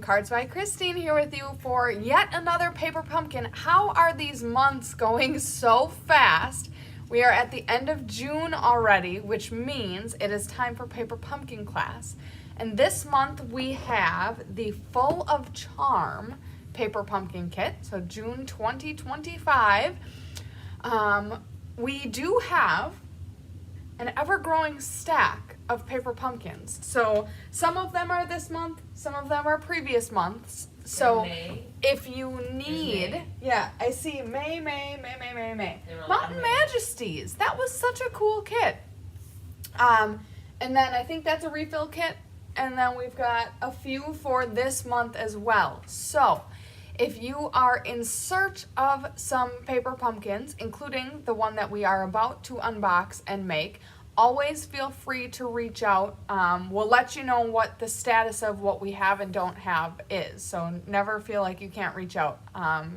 Cards by Christine here with you for yet another paper pumpkin. How are these months going so fast? We are at the end of June already, which means it is time for paper pumpkin class. And this month we have the Full of Charm paper pumpkin kit, so June 2025. We do have an ever-growing stack of paper pumpkins. So some of them are this month, some of them are previous months. So if you need, yeah, I see May. Mountain Majesties, that was such a cool kit. And then I think that's a refill kit. And then we've got a few for this month as well. So if you are in search of some paper pumpkins, including the one that we are about to unbox and make, always feel free to reach out. We'll let you know what the status of what we have and don't have is. So never feel like you can't reach out,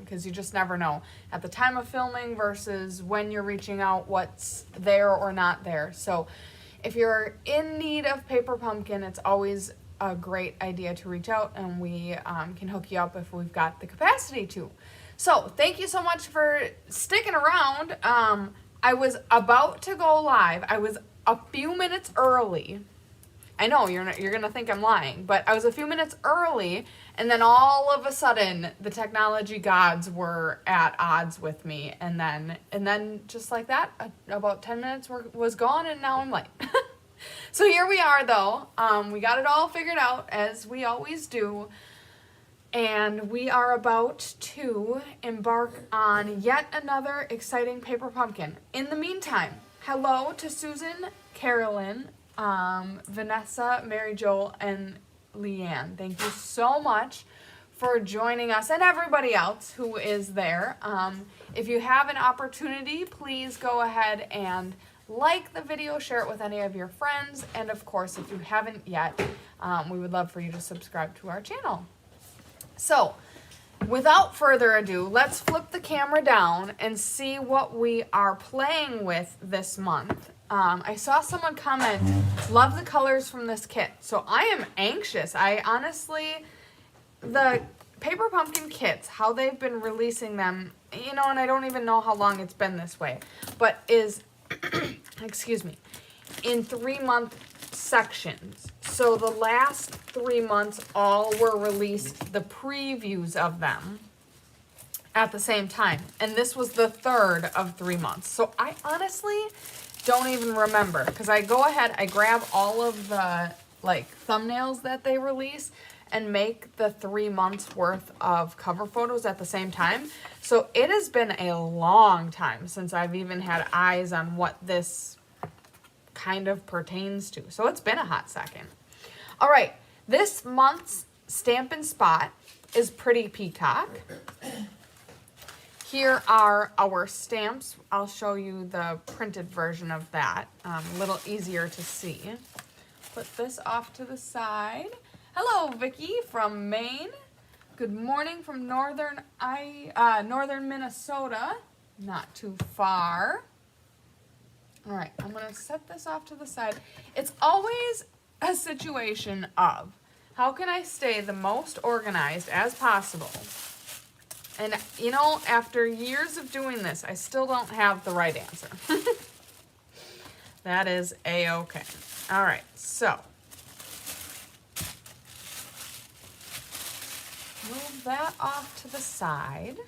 because you just never know at the time of filming versus when you're reaching out what's there or not there. So if you're in need of paper pumpkin, it's always a great idea to reach out, and we can hook you up if we've got the capacity to. So thank you so much for sticking around. I was about to go live. I was a few minutes early. I know you're gonna think I'm lying, but I was a few minutes early, and then all of a sudden the technology gods were at odds with me, and then just like that, about 10 minutes was gone, and now I'm late. So here we are, though. We got it all figured out, as we always do. And we are about to embark on yet another exciting paper pumpkin. In the meantime, hello to Susan, Carolyn, Vanessa, Mary Jo, and Leanne. Thank you so much for joining us, and everybody else who is there. If you have an opportunity, please go ahead and like the video, share it with any of your friends, and of course, if you haven't yet, we would love for you to subscribe to our channel. So, without further ado, let's flip the camera down and see what we are playing with this month. I saw someone comment, love the colors from this kit. So I am anxious. I honestly, the paper pumpkin kits, how they've been releasing them, you know, and I don't even know how long it's been this way, but is excuse me, in 3-month sections. So the last 3 months all were released, the previews of them at the same time. And this was the third of 3 months. So I honestly don't even remember, because I go ahead, I grab all of the like thumbnails that they release and make the 3 months worth of cover photos at the same time. So it has been a long time since I've even had eyes on what this kind of pertains to. So it's been a hot second. All right, this month's Stampin' Spot is Pretty Peacock. Here are our stamps. I'll show you the printed version of that. A little easier to see. Put this off to the side. Hello, Vicky from Maine. Good morning from northern Minnesota. Not too far. All right, I'm gonna set this off to the side. It's always a situation of, how can I stay the most organized as possible? And you know, after years of doing this, I still don't have the right answer. That is a-okay. All right, so move that off to the side.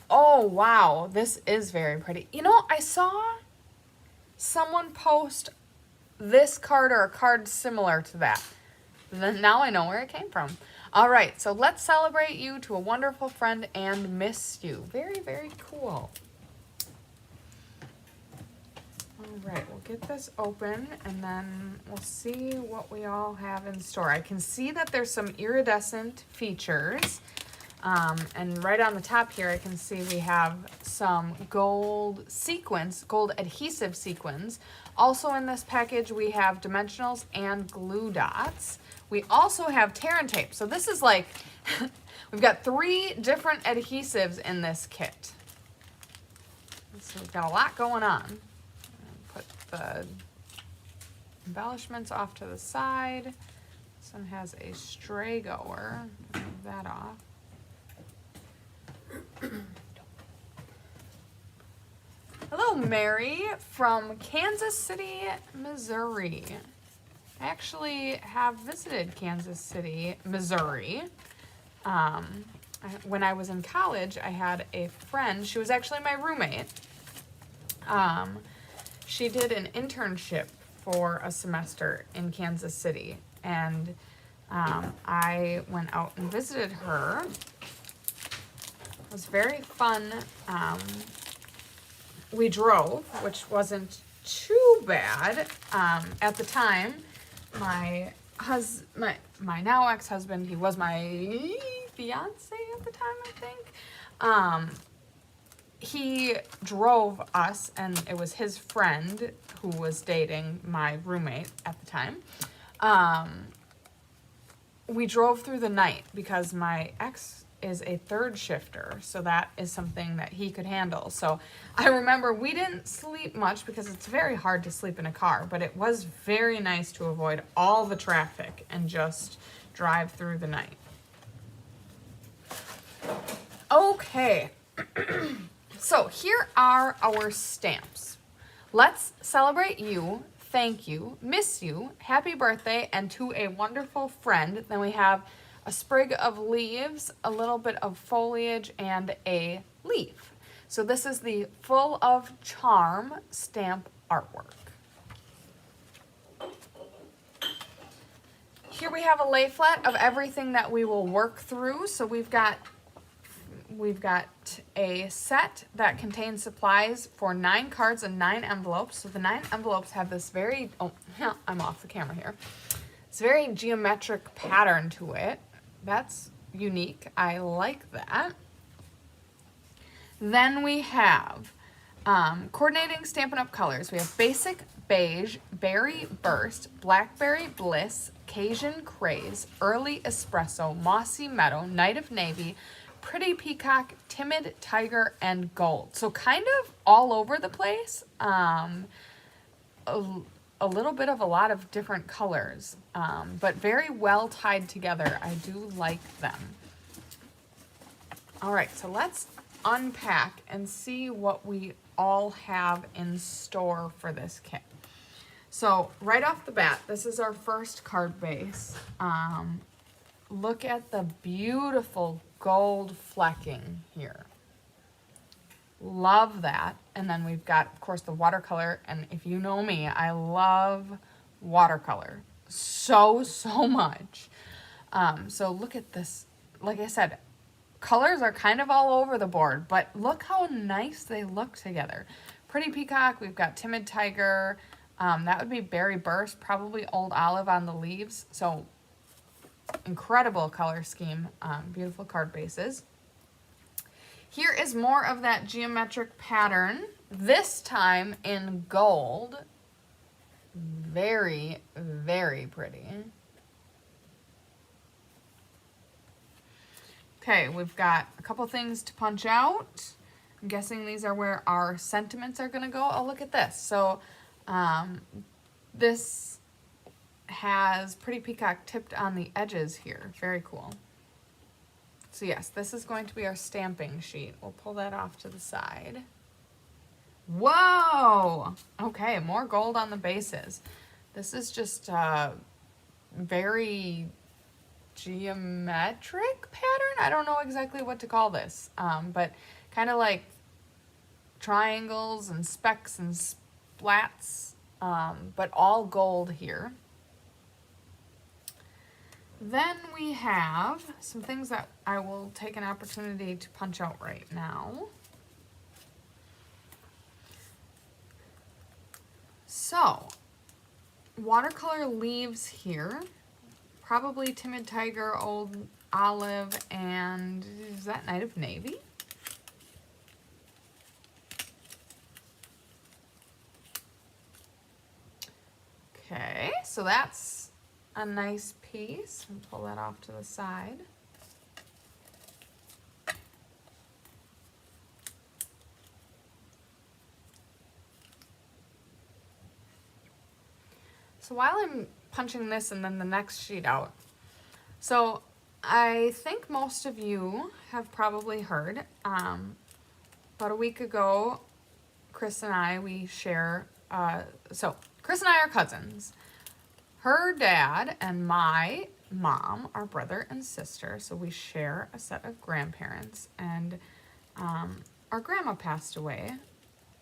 Oh, wow, this is very pretty. You know, I saw someone post this card or a card similar to that. Then now I know where it came from. All right, so let's celebrate you to a wonderful friend and miss you. Very, very cool. All right, we'll get this open, and then we'll see what we all have in store. I can see that there's some iridescent features. And right on the top here, I can see we have some gold sequins, gold adhesive sequins. Also in this package, we have dimensionals and glue dots. We also have tear and tape. So this is like, we've got 3 different adhesives in this kit. So we've got a lot going on. Put the embellishments off to the side. So one has a stray goer. Move that off. Hello, Mary from Kansas City, Missouri. I actually have visited Kansas City, Missouri. When I was in college, I had a friend. She was actually my roommate. She did an internship for a semester in Kansas City, and I went out and visited her. It was very fun. We drove, which wasn't too bad. At the time, my now ex-husband, he was my fiance at the time, I think. He drove us, and it was his friend who was dating my roommate at the time. We drove through the night because my ex is a third shifter, so that is something that he could handle. So I remember we didn't sleep much because it's very hard to sleep in a car, but it was very nice to avoid all the traffic and just drive through the night. Okay. So here are our stamps. Let's celebrate you, thank you, miss you, happy birthday, and to a wonderful friend. Then we have a sprig of leaves, a little bit of foliage, and a leaf. So this is the Full of Charm stamp artwork. Here we have a lay flat of everything that we will work through. So we've got a set that contains supplies for 9 cards and 9 envelopes. So the 9 envelopes have this very, I'm off the camera here. It's very geometric pattern to it. That's unique. I like that. Then we have coordinating Stampin' Up! Colors. We have Basic Beige, Berry Burst, Blackberry Bliss, Cajun Craze, Early Espresso, Mossy Meadow, Night of Navy, Pretty Peacock, Timid Tiger, and Gold. So kind of all over the place. A little bit of a lot of different colors, but very well tied together. I do like them. All right, so let's unpack and see what we all have in store for this kit. So right off the bat, this is our first card base. Look at the beautiful gold flecking here. Love that. And then we've got, of course, the watercolor. And if you know me, I love watercolor so much. So look at this. Like I said, colors are kind of all over the board, but look how nice they look together. Pretty Peacock, we've got Timid Tiger. That would be Berry Burst, probably Old Olive on the leaves. So incredible color scheme, beautiful card bases. Here is more of that geometric pattern, this time in gold. Very, very pretty. Okay, we've got a couple things to punch out. I'm guessing these are where our sentiments are gonna go. Oh, look at this. So this has Pretty Peacock tipped on the edges here. Very cool. So yes, this is going to be our stamping sheet. We'll pull that off to the side. Whoa! Okay, more gold on the bases. This is just very geometric pattern. I don't know exactly what to call this, but kind of like triangles and specks and splats, but all gold here. Then we have some things that I will take an opportunity to punch out right now. So, watercolor leaves here. Probably Timid Tiger, Old Olive, and is that Night of Navy? Okay, so that's a nice piece. And pull that off to the side. So while I'm punching this and then the next sheet out, So I think most of you have probably heard, about a week ago, Chris and I, we share, so Chris and I are cousins. Her dad and my mom are brother and sister, so we share a set of grandparents, and our grandma passed away.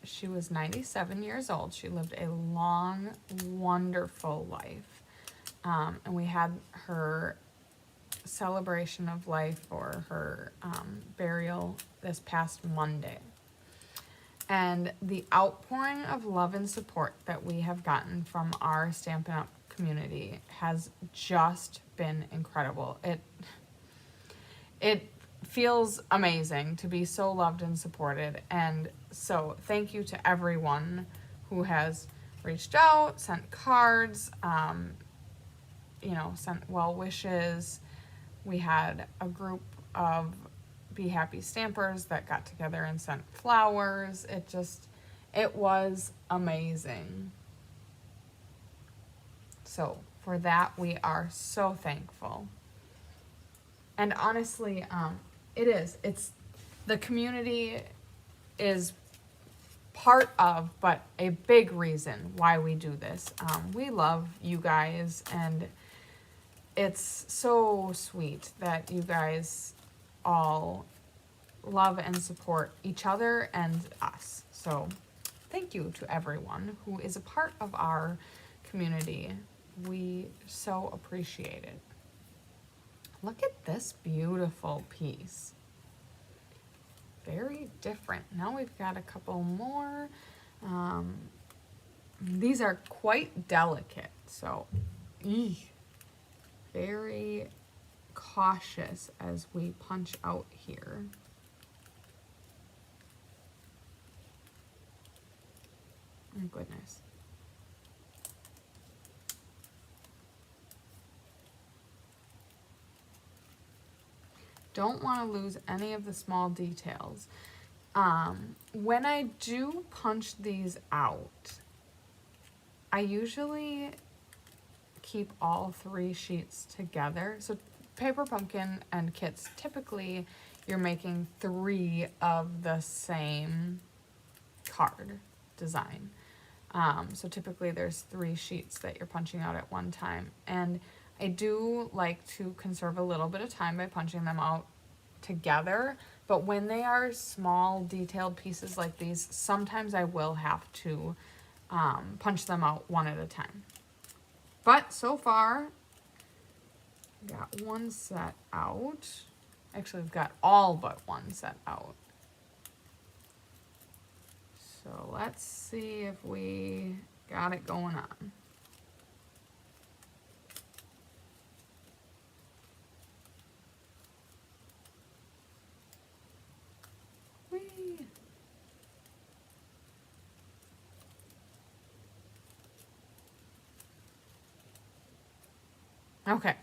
She was 97 years old. She lived a long, wonderful life. And we had her celebration of life or her burial this past Monday. And the outpouring of love and support that we have gotten from our Stampin' Up! Community has just been incredible. It feels amazing to be so loved and supported, and so thank you to everyone who has reached out, sent cards, sent well wishes. We had a group of Be Happy Stampers that got together and sent flowers. It was amazing. So for that, we are so thankful. And honestly, it's the community is part of, but a big reason why we do this. We love you guys, and it's so sweet that you guys all love and support each other and us. So thank you to everyone who is a part of our community. We so appreciate it. Look at this beautiful piece. Very different. Now we've got a couple more. These are quite delicate, so very cautious as we punch out here. Oh goodness. Don't want to lose any of the small details. When I do punch these out, I usually keep all 3 sheets together. So paper pumpkin and kits, typically you're making 3 of the same card design. So typically there's 3 sheets that you're punching out at one time. And I do like to conserve a little bit of time by punching them out together, but when they are small detailed pieces like these, sometimes I will have to punch them out one at a time. But so far, got 1 set out. Actually, we've got all but 1 set out. So let's see if we got it going on. Okay,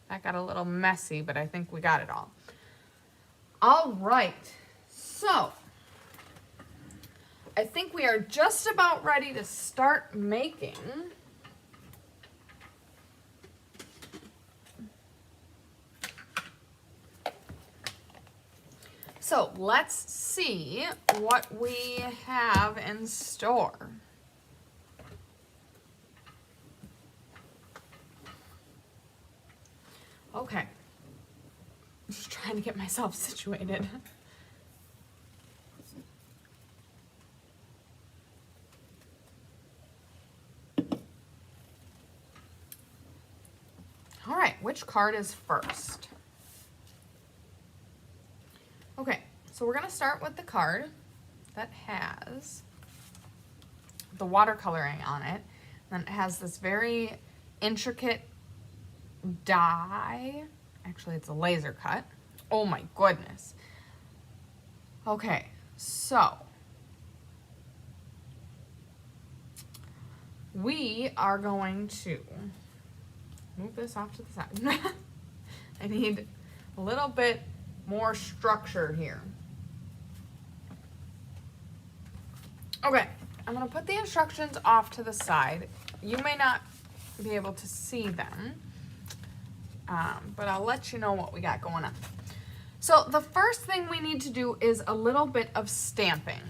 that got a little messy, but I think we got it all. All right, so I think we are just about ready to start making So let's see what we have in store. Okay, just trying to get myself situated. All right, which card is first? Okay, so we're gonna start with the card that has the watercoloring on it. Then it has this very intricate die. Actually, it's a laser cut. Oh my goodness. Okay, so we are going to move this off to the side. I need a little bit more structure here. Okay, I'm gonna put the instructions off to the side. You may not be able to see them. but I'll let you know what we got going on. So the first thing we need to do is a little bit of stamping.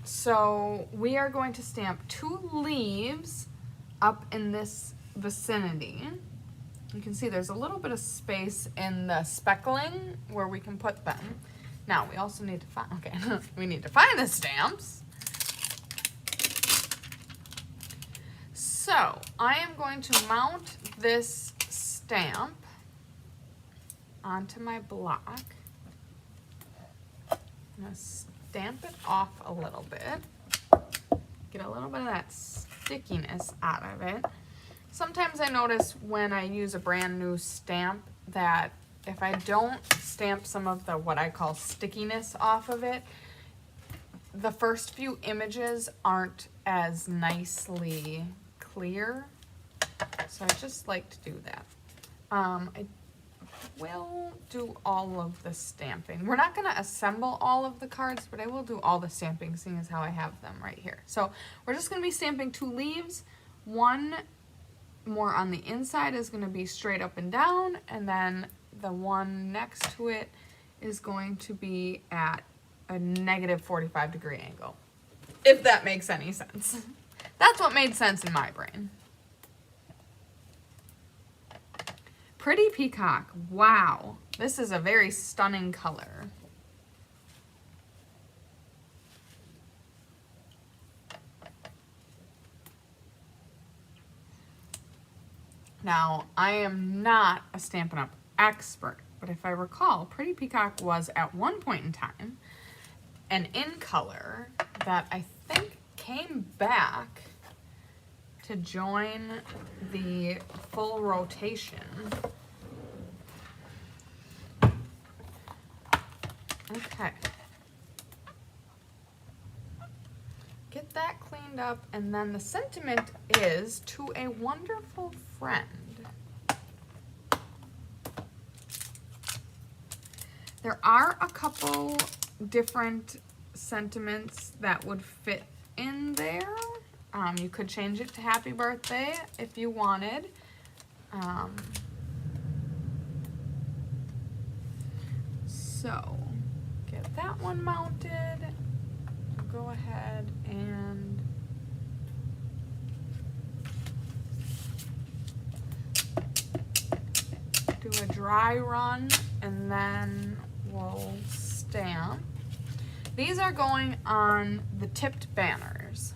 So we are going to stamp 2 leaves up in this vicinity. You can see there's a little bit of space in the speckling where we can put them. Now we also need to find, okay, we need to find the stamps. So I am going to mount this stamp onto my block. I'm going to stamp it off a little bit. Get a little bit of that stickiness out of it. Sometimes I notice when I use a brand new stamp that if I don't stamp some of the what I call stickiness off of it, the first few images aren't as nicely clear. So I just like to do that. I will do all of the stamping. We're not going to assemble all of the cards, but I will do all the stamping, seeing as how I have them right here. So we're just going to be stamping 2 leaves. One more on the inside is going to be straight up and down, and then the one next to it is going to be at a negative 45-degree angle, if that makes any sense. That's what made sense in my brain. Pretty peacock. Wow. This is a very stunning color. Now, I am not a Stampin' Up! Expert, but if I recall, Pretty Peacock was at one point in time an in color that I think came back to join the full rotation. Okay. Get that cleaned up, and then the sentiment is to a wonderful friend. There are a couple different sentiments that would fit in there. You could change it to happy birthday if you wanted. So get that one mounted. Go ahead and do a dry run, and then we'll stamp. These are going on the tipped banners.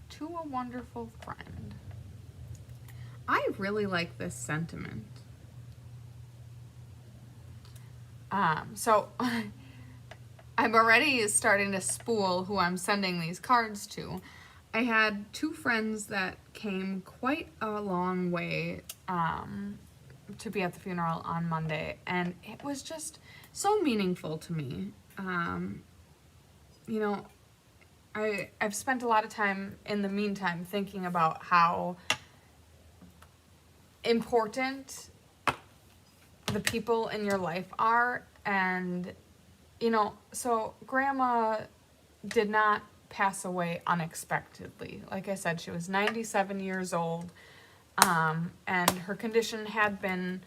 To a wonderful friend. I really like this sentiment. So I'm already starting to spool who I'm sending these cards to. I had 2 friends that came quite a long way to be at the funeral on Monday, and it was just so meaningful to me. You know, I've spent a lot of time in the meantime thinking about how important the people in your life are, and you know, so Grandma did not pass away unexpectedly. Like I said, she was 97 years old, and her condition had been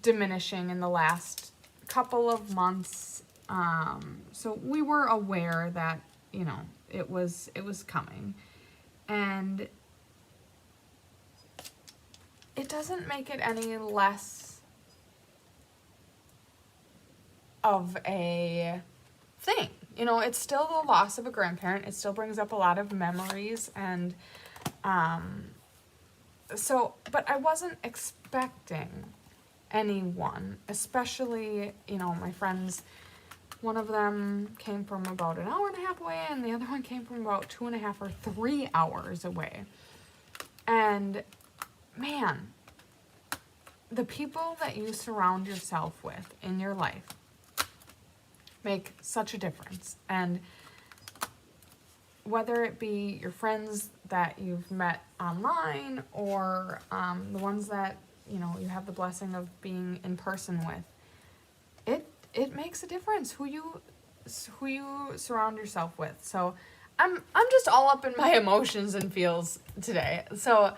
diminishing in the last couple of months. So we were aware that, you know, it was coming, and it doesn't make it any less of a thing. You know, it's still the loss of a grandparent. It still brings up a lot of memories, and so, but I wasn't expecting anyone, especially, you know, my friends. One of them came from about an hour and a half away, and the other one came from about 2.5 or 3 hours away. And man, the people that you surround yourself with in your life make such a difference. And whether it be your friends that you've met online, or the ones that, you know, you have the blessing of being in person with, it makes a difference who you who you surround yourself with. So I'm just all up in my emotions and feels today. So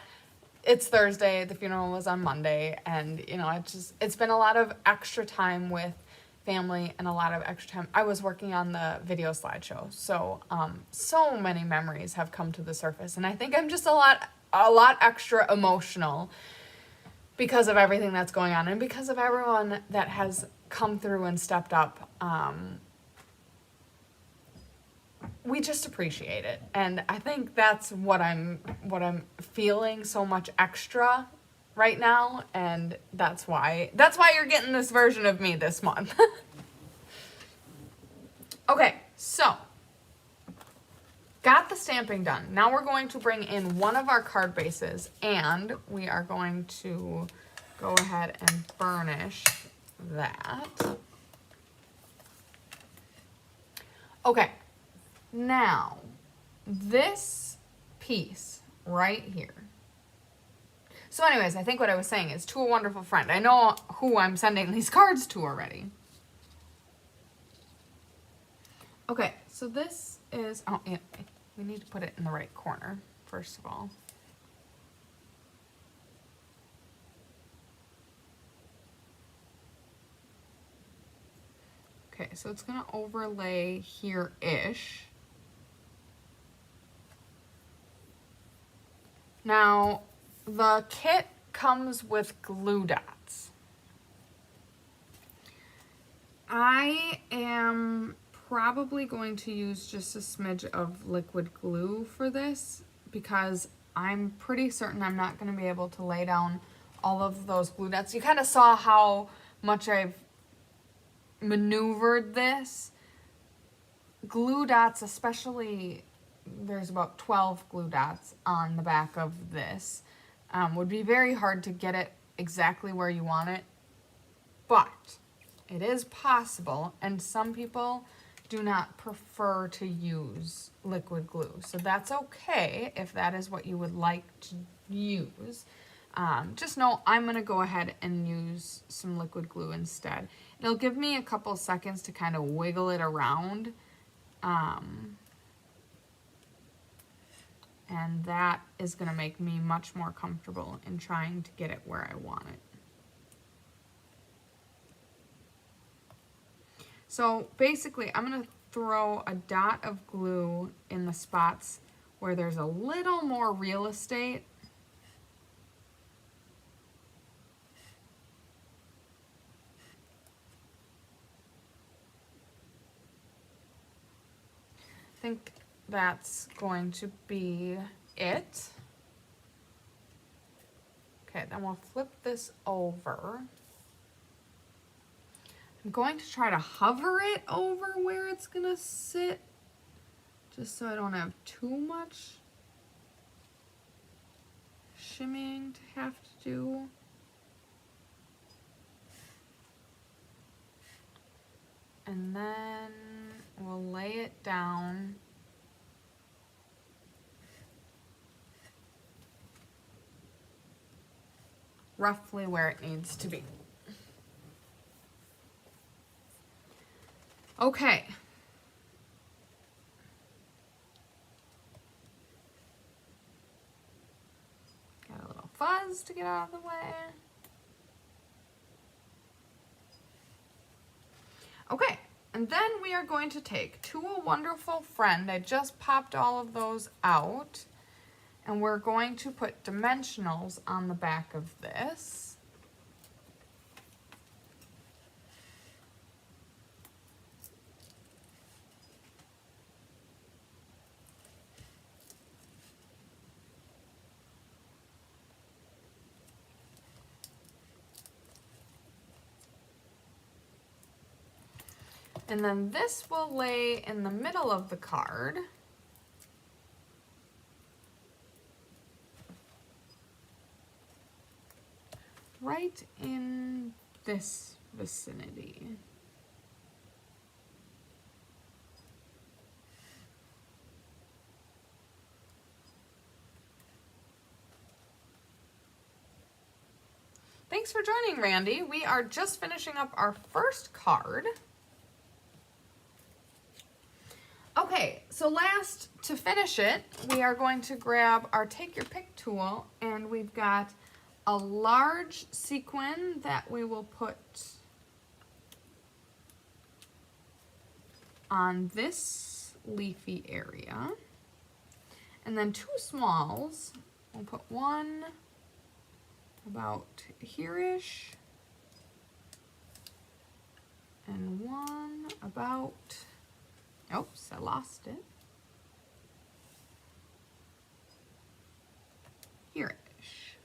it's Thursday, the funeral was on Monday, and you know, it's been a lot of extra time with family and a lot of extra time. I was working on the video slideshow, so so many memories have come to the surface, and I think I'm just a lot extra emotional because of everything that's going on and because of everyone that has come through and stepped up. We just appreciate it, and I think that's what I'm feeling so much extra right now, and that's why you're getting this version of me this month. Okay, so got the stamping done. Now we're going to bring in one of our card bases, and we are going to go ahead and burnish that. Okay, now this piece right here. So anyways, I think what I was saying is, to a wonderful friend. I know who I'm sending these cards to already. Okay, so this is, oh, yeah, we need to put it in the right corner, first of all. Okay, so it's gonna overlay here-ish. Now, the kit comes with glue dots. I am probably going to use just a smidge of liquid glue for this because I'm pretty certain I'm not going to be able to lay down all of those glue dots. You kind of saw how much I've maneuvered this. Glue dots, especially, there's about 12 glue dots on the back of this. Would be very hard to get it exactly where you want it, but it is possible, and some people do not prefer to use liquid glue, so that's okay if that is what you would like to use. Just know I'm going to go ahead and use some liquid glue instead. It'll give me a couple seconds to kind of wiggle it around, and that is going to make me much more comfortable in trying to get it where I want it. So basically, I'm going to throw a dot of glue in the spots where there's a little more real estate. I think that's going to be it. Okay, then we'll flip this over. I'm going to try to hover it over where it's gonna sit, just so I don't have too much shimmying to have to do. And then we'll lay it down. Roughly where it needs to be. Okay. Got a little fuzz to get out of the way. Okay, and then we are going to take To a Wonderful Friend. I just popped all of those out. And we're going to put dimensionals on the back of this. And then this will lay in the middle of the card. Right in this vicinity. Thanks for joining, Randy. We are just finishing up our first card. So last, to finish it, we are going to grab our Take Your Pick tool, and we've got a large sequin that we will put on this leafy area. And then 2 smalls, we'll put one about here-ish, and one about, oops, I lost it, here-ish.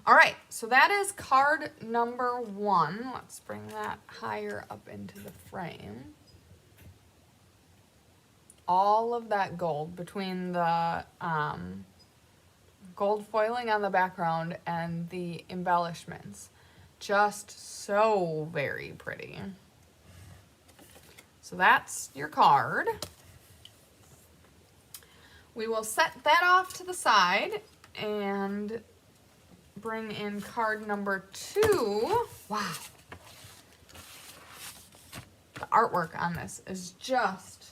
All right, so that is card number 1. Let's bring that higher up into the frame. All of that gold between the gold foiling on the background and the embellishments. Just so very pretty. So that's your card. We will set that off to the side and bring in card number 2. Wow. The artwork on this is just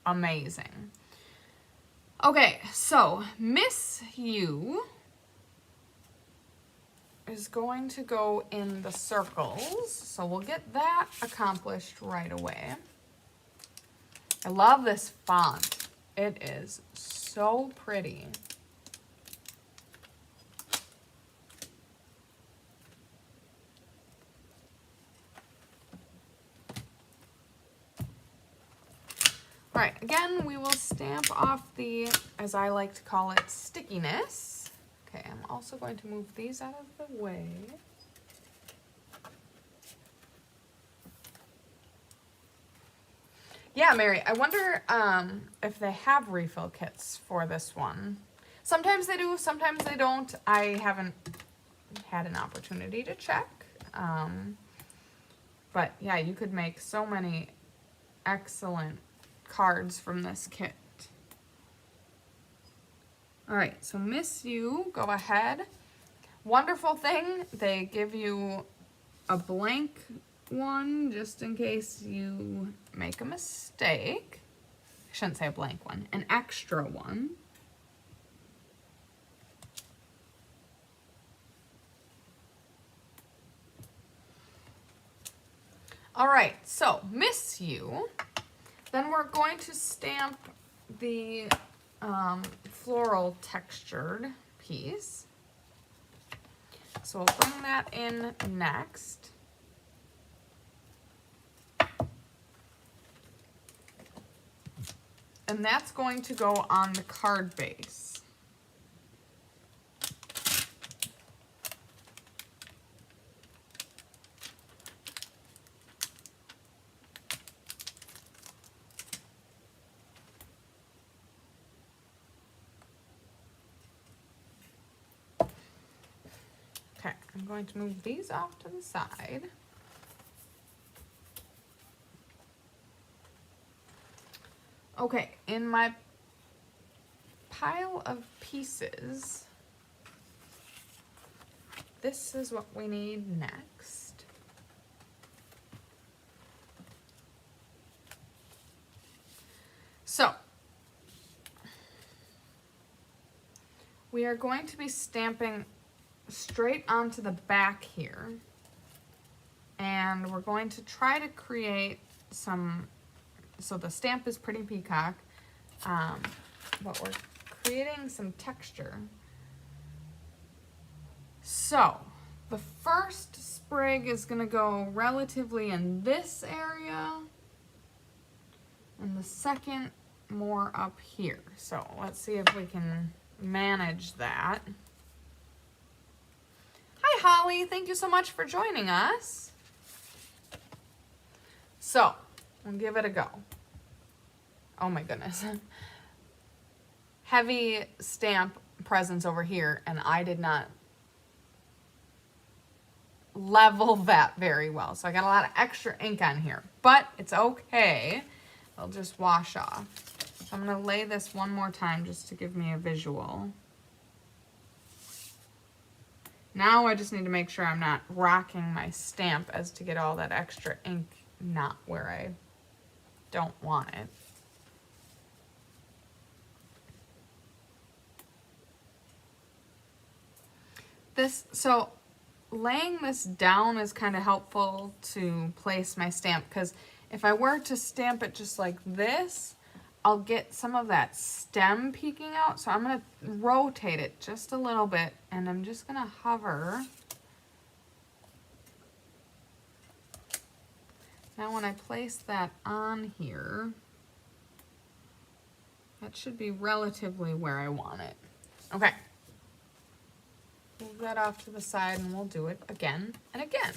amazing. Okay, so Miss You is going to go in the circles, so we'll get that accomplished right away. I love this font. It is so pretty. All right, again, we will stamp off the, as I like to call it, stickiness. Okay, I'm also going to move these out of the way. Yeah, Mary, I wonder if they have refill kits for this one. Sometimes they do, sometimes they don't. I haven't had an opportunity to check. But yeah, you could make so many excellent cards from this kit. All right, so Miss You, go ahead. Wonderful thing, they give you a blank one just in case you make a mistake. I shouldn't say a blank one, an extra one. All right, so Miss You. Then we're going to stamp the floral textured piece. So we'll bring that in next. And that's going to go on the card base. Okay, I'm going to move these off to the side. Okay, in my pile of pieces, this is what we need next. So, we are going to be stamping straight onto the back here, and we're going to try to create some, so the stamp is Pretty Peacock, but we're creating some texture. So the first sprig is going to go relatively in this area, and the second more up here. So let's see if we can manage that. Hi Holly, thank you so much for joining us. So we'll give it a go. Oh my goodness. Heavy stamp presence over here, and I did not level that very well. So I got a lot of extra ink on here, but it's okay. It'll just wash off. So I'm gonna lay this one more time just to give me a visual. Now I just need to make sure I'm not rocking my stamp as to get all that extra ink not where I don't want it. So laying this down is kind of helpful to place my stamp, because if I were to stamp it just like this, I'll get some of that stem peeking out. So I'm going to rotate it just a little bit, and I'm just going to hover. Now when I place that on here, that should be relatively where I want it. Okay. Move that off to the side, and we'll do it again and again.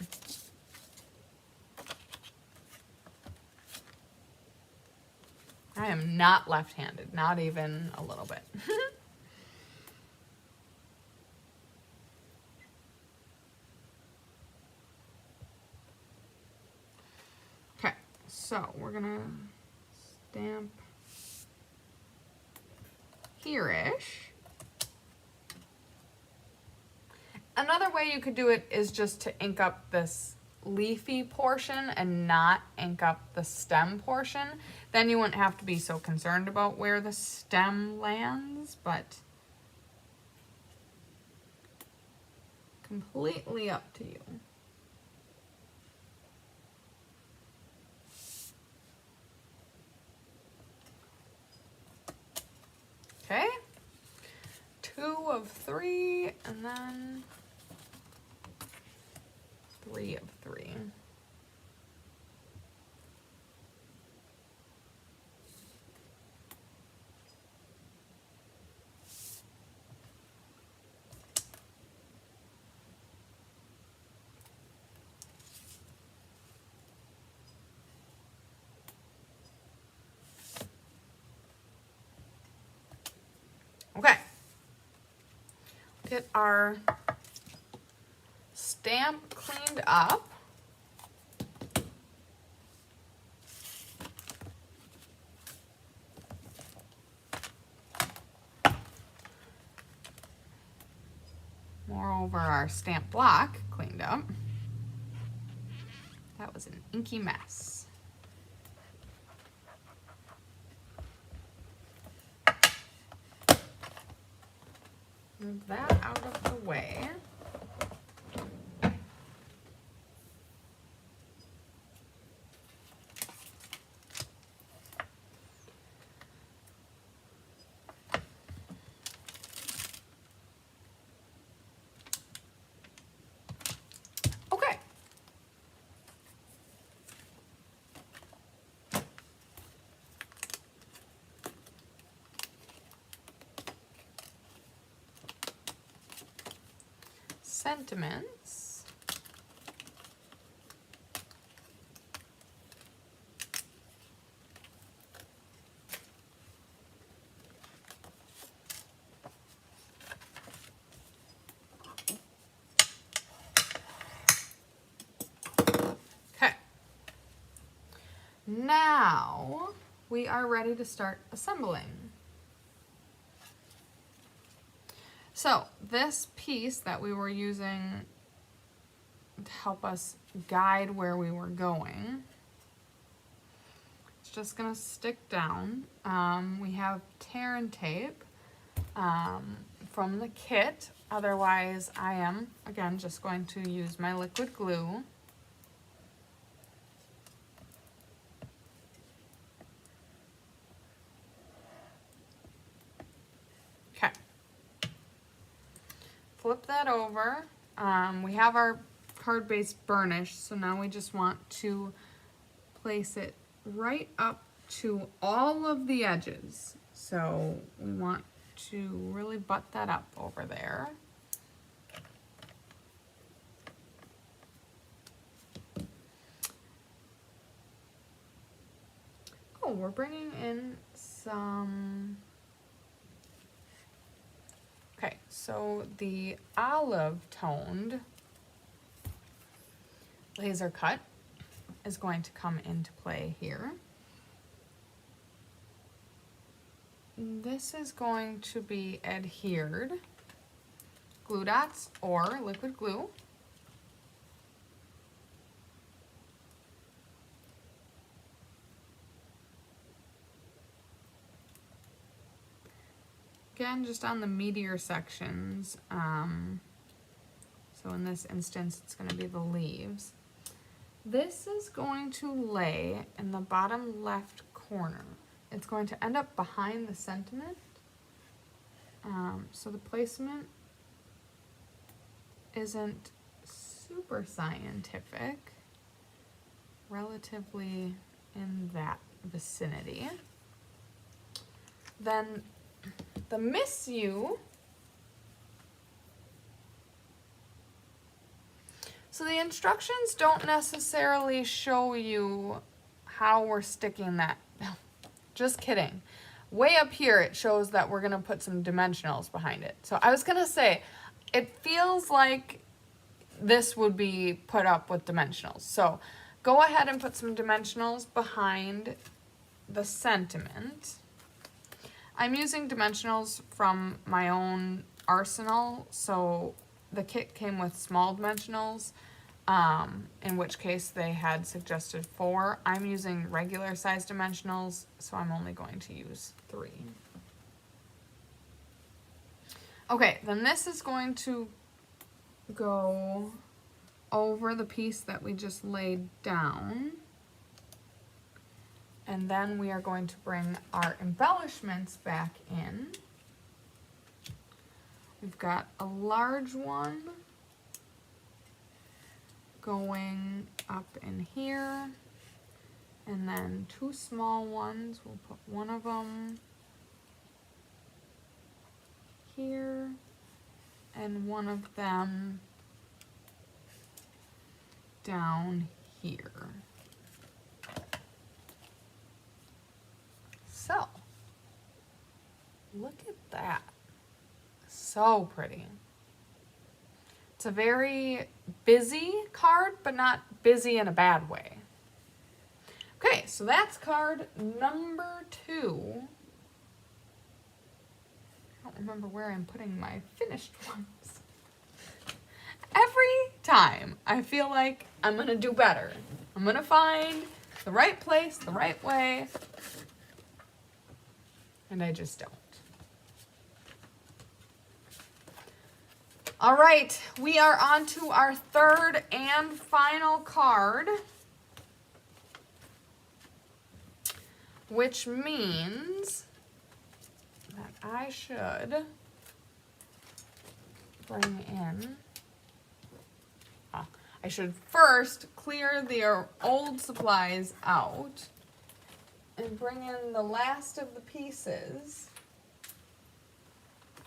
I am not left-handed, not even a little bit. Okay, so we're gonna stamp here-ish. Another way you could do it is just to ink up this leafy portion and not ink up the stem portion. Then you wouldn't have to be so concerned about where the stem lands, but completely up to you. Okay, 2 of 3, and then 3 of 3. Okay, get our stamp cleaned up. Moreover, our stamp block cleaned up. That was an inky mess. Move that out of the way. Okay. Sentiments. Okay. Now we are ready to start assembling. So this piece that we were using to help us guide where we were going, it's just gonna stick down. We have tear and tape from the kit. Otherwise, I am, again, just going to use my liquid glue. Okay. Flip that over. We have our card base burnished, so now we just want to place it right up to all of the edges. So we want to really butt that up over there. Oh, we're bringing in some... Okay, so the olive toned laser cut is going to come into play here. This is going to be adhered glue dots or liquid glue. Again, just on the meatier sections. So in this instance, it's going to be the leaves. This is going to lay in the bottom left corner. It's going to end up behind the sentiment. So the placement isn't super scientific, relatively in that vicinity. Then the miss you. So the instructions don't necessarily show you how we're sticking that. Just kidding. Way up here it shows that we're gonna put some dimensionals behind it. So I was gonna say, it feels like this would be put up with dimensionals. So go ahead and put some dimensionals behind the sentiment. I'm using dimensionals from my own arsenal, so the kit came with small dimensionals, in which case they had suggested 4. I'm using regular size dimensionals, so I'm only going to use 3. Okay, then this is going to go over the piece that we just laid down. And then we are going to bring our embellishments back in. We've got a large one going up in here, and then 2 small ones. We'll put one of them here, and one of them down here. So, look at that. So pretty. It's a very busy card, but not busy in a bad way. Okay, so that's card number 2. I don't remember where I'm putting my finished ones. Every time I feel like I'm gonna do better. I'm gonna find the right place, the right way, and I just don't. All right, we are on to our 3rd and final card, which means that I should bring in, I should first clear the old supplies out and bring in the last of the pieces.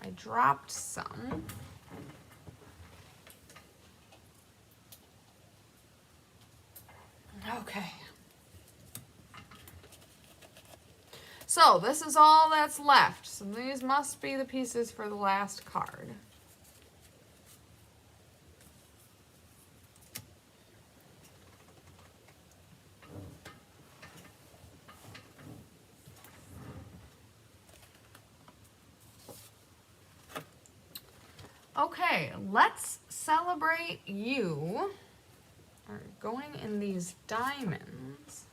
I dropped some. Okay. So this is all that's left. So these must be the pieces for the last card. Okay, let's celebrate you. Are going in these diamonds.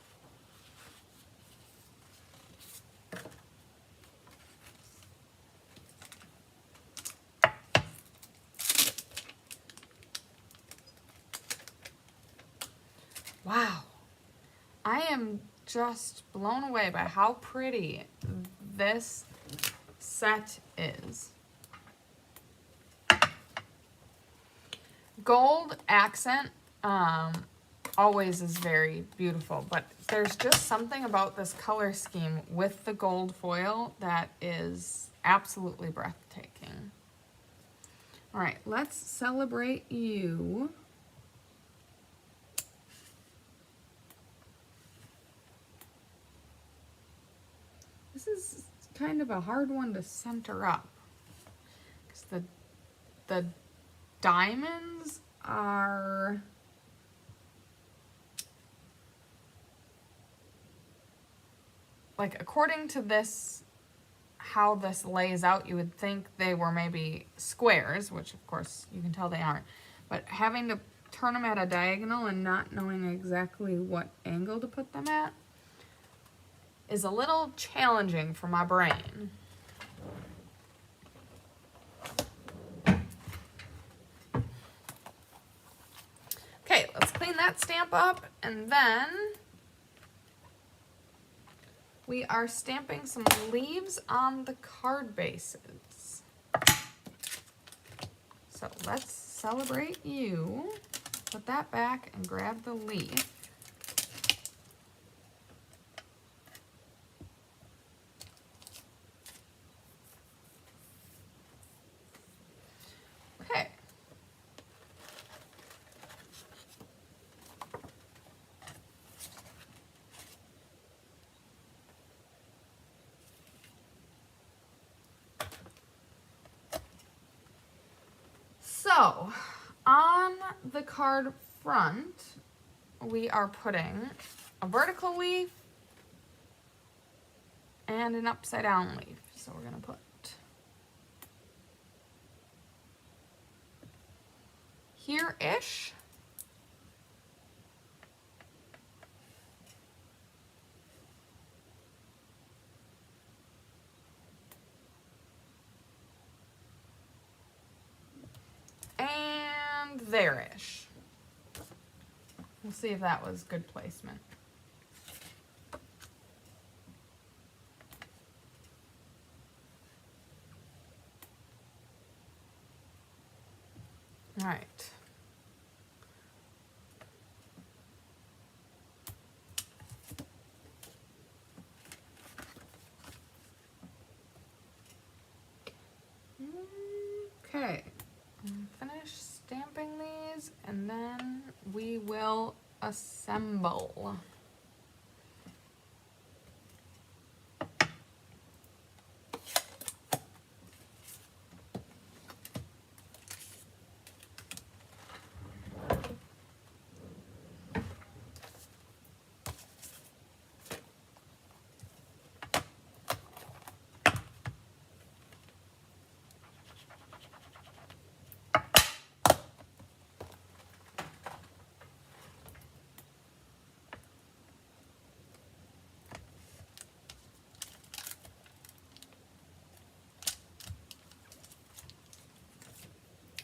Wow. I am just blown away by how pretty this set is. Gold accent always is very beautiful, but there's just something about this color scheme with the gold foil that is absolutely breathtaking. All right, let's celebrate you. This is kind of a hard one to center up, because the diamonds are like, according to this, how this lays out, you would think they were maybe squares, which of course you can tell they aren't, but having to turn them at a diagonal and not knowing exactly what angle to put them at is a little challenging for my brain. that stamp up, and then we are stamping some leaves on the card bases. So let's celebrate you. Put that back and grab the leaf. Okay. So, on the card front, we are putting a vertical leaf and an upside down leaf. So we're going to put here-ish. And there-ish. We'll see if that was good placement. All right. Okay. Finish stamping these, and then we will assemble.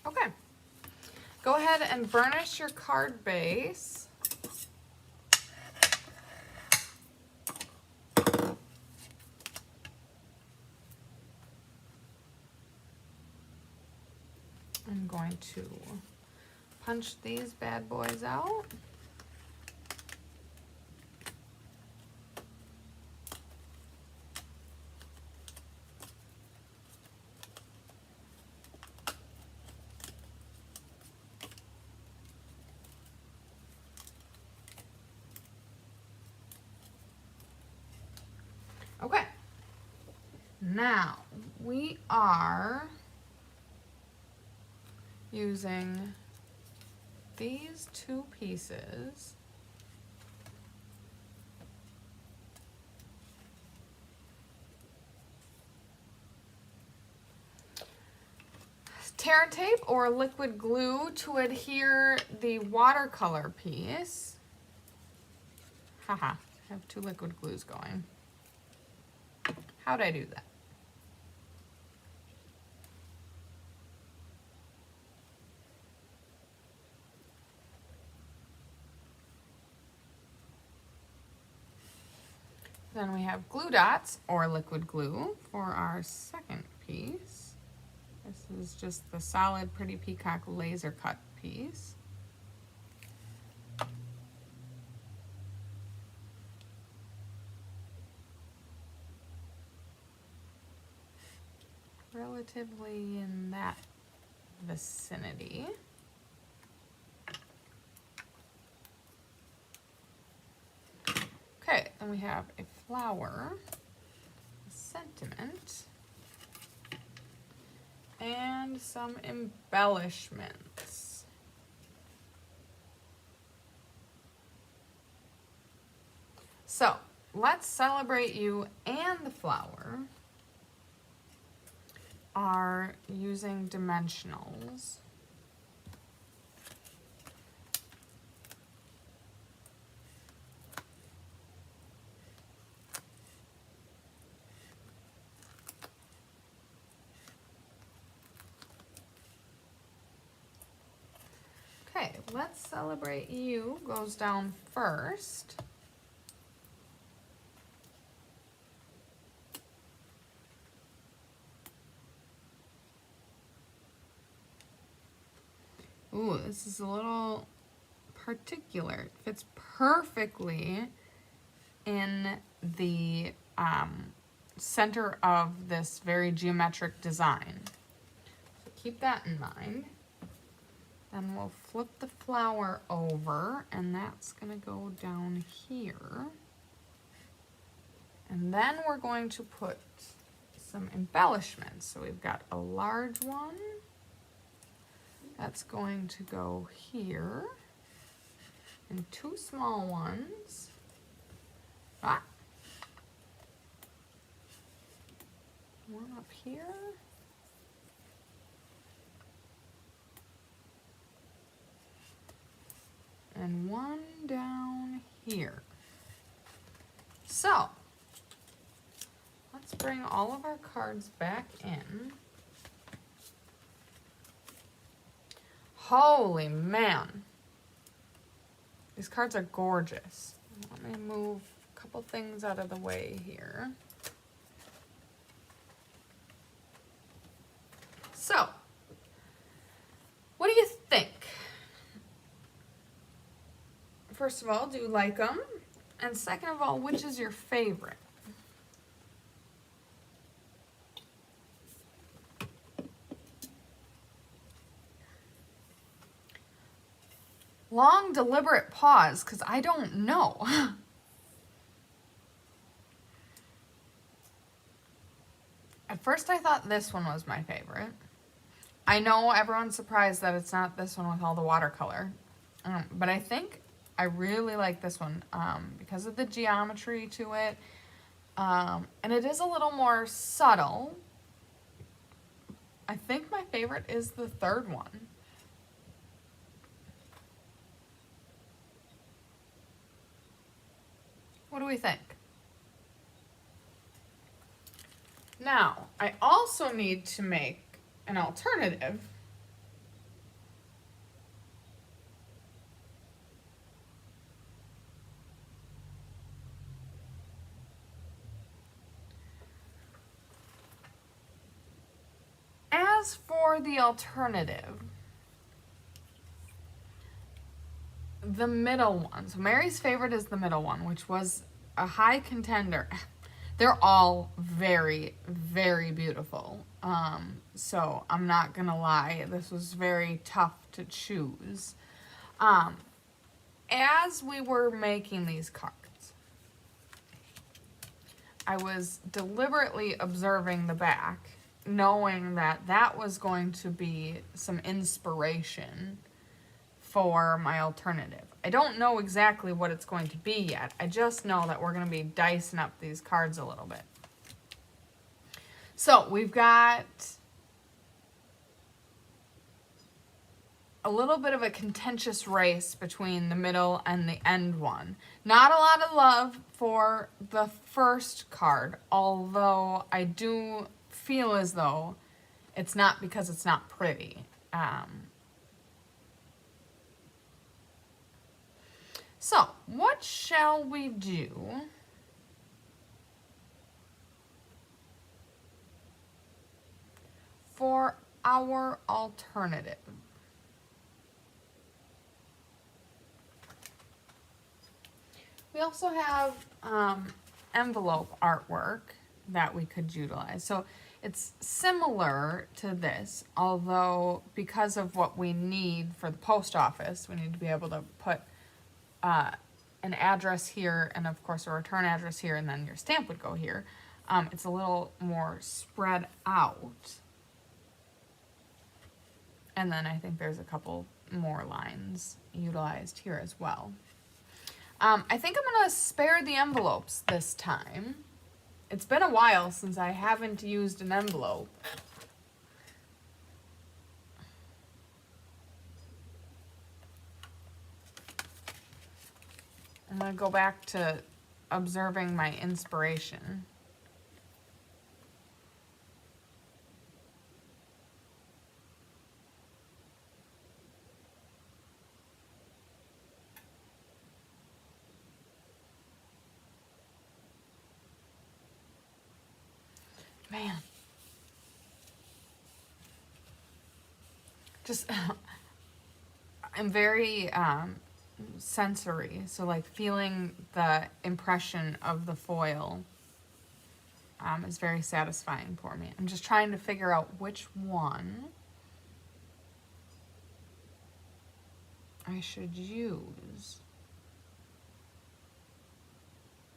Okay, go ahead and burnish your card base. I'm going to punch these bad boys out. Okay, now we are using these two pieces tear tape or liquid glue to adhere the watercolor piece. Haha, I have two liquid glues going. How'd I do that? Then we have glue dots or liquid glue for our second piece. This is just the solid Pretty Peacock laser cut piece. Relatively in that vicinity. Okay, then we have a flower, a sentiment, and some embellishments. So let's celebrate you and the flower are using dimensionals. Okay, Okay, let's celebrate you goes down first. Ooh, this is a little particular. It fits perfectly in the center of this very geometric design. So keep that in mind. Then we'll flip the flower over, and that's gonna go down here. And then we're going to put some embellishments. So we've got a large one. That's going to go here. And two small ones. One up here. And one down here. So, let's bring all of our cards back in. Holy man. These cards are gorgeous. Let me move a couple things out of the way here. So, what do you think? First of all, do you like them? And second of all, which is your favorite? Long, deliberate pause, because I don't know. At first I thought this one was my favorite. I know everyone's surprised that it's not this one with all the watercolor. But I think I really like this one because of the geometry to it. And it is a little more subtle. I think my favorite is the third one. What do we think? Now, I also need to make an alternative. As for the alternative, the middle one. So Mary's favorite is the middle one, which was a high contender. They're all very, very beautiful. So I'm not gonna lie, this was very tough to choose. As we were making these cards, I was deliberately observing the back, knowing that that was going to be some inspiration for my alternative. I don't know exactly what it's going to be yet. I just know that we're going to be dicing up these cards a little bit. So we've got a little bit of a contentious race between the middle and the end one. Not a lot of love for the first card, although I do feel as though it's not because it's not pretty. So, what shall we do for our alternative? We also have envelope artwork that we could utilize. So it's similar to this, although because of what we need for the post office, we need to be able to put an address here and of course a return address here, and then your stamp would go here. It's a little more spread out. And then I think there's a couple more lines utilized here as well. I think I'm going to spare the envelopes this time. It's been a while since I haven't used an envelope. I'm going to go back to observing my inspiration. just, I'm very sensory. So like feeling the impression of the foil is very satisfying for me. I'm just trying to figure out which one I should use.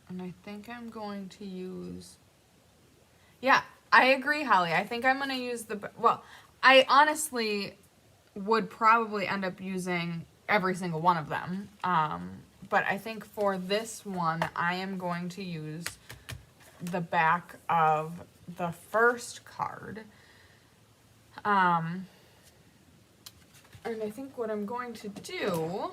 And I think I'm going to use, yeah, I agree, Holly. I think I'm going to use well, I honestly would probably end up using every single one of them. But I think for this one, I am going to use the back of the first card. And I think what I'm going to do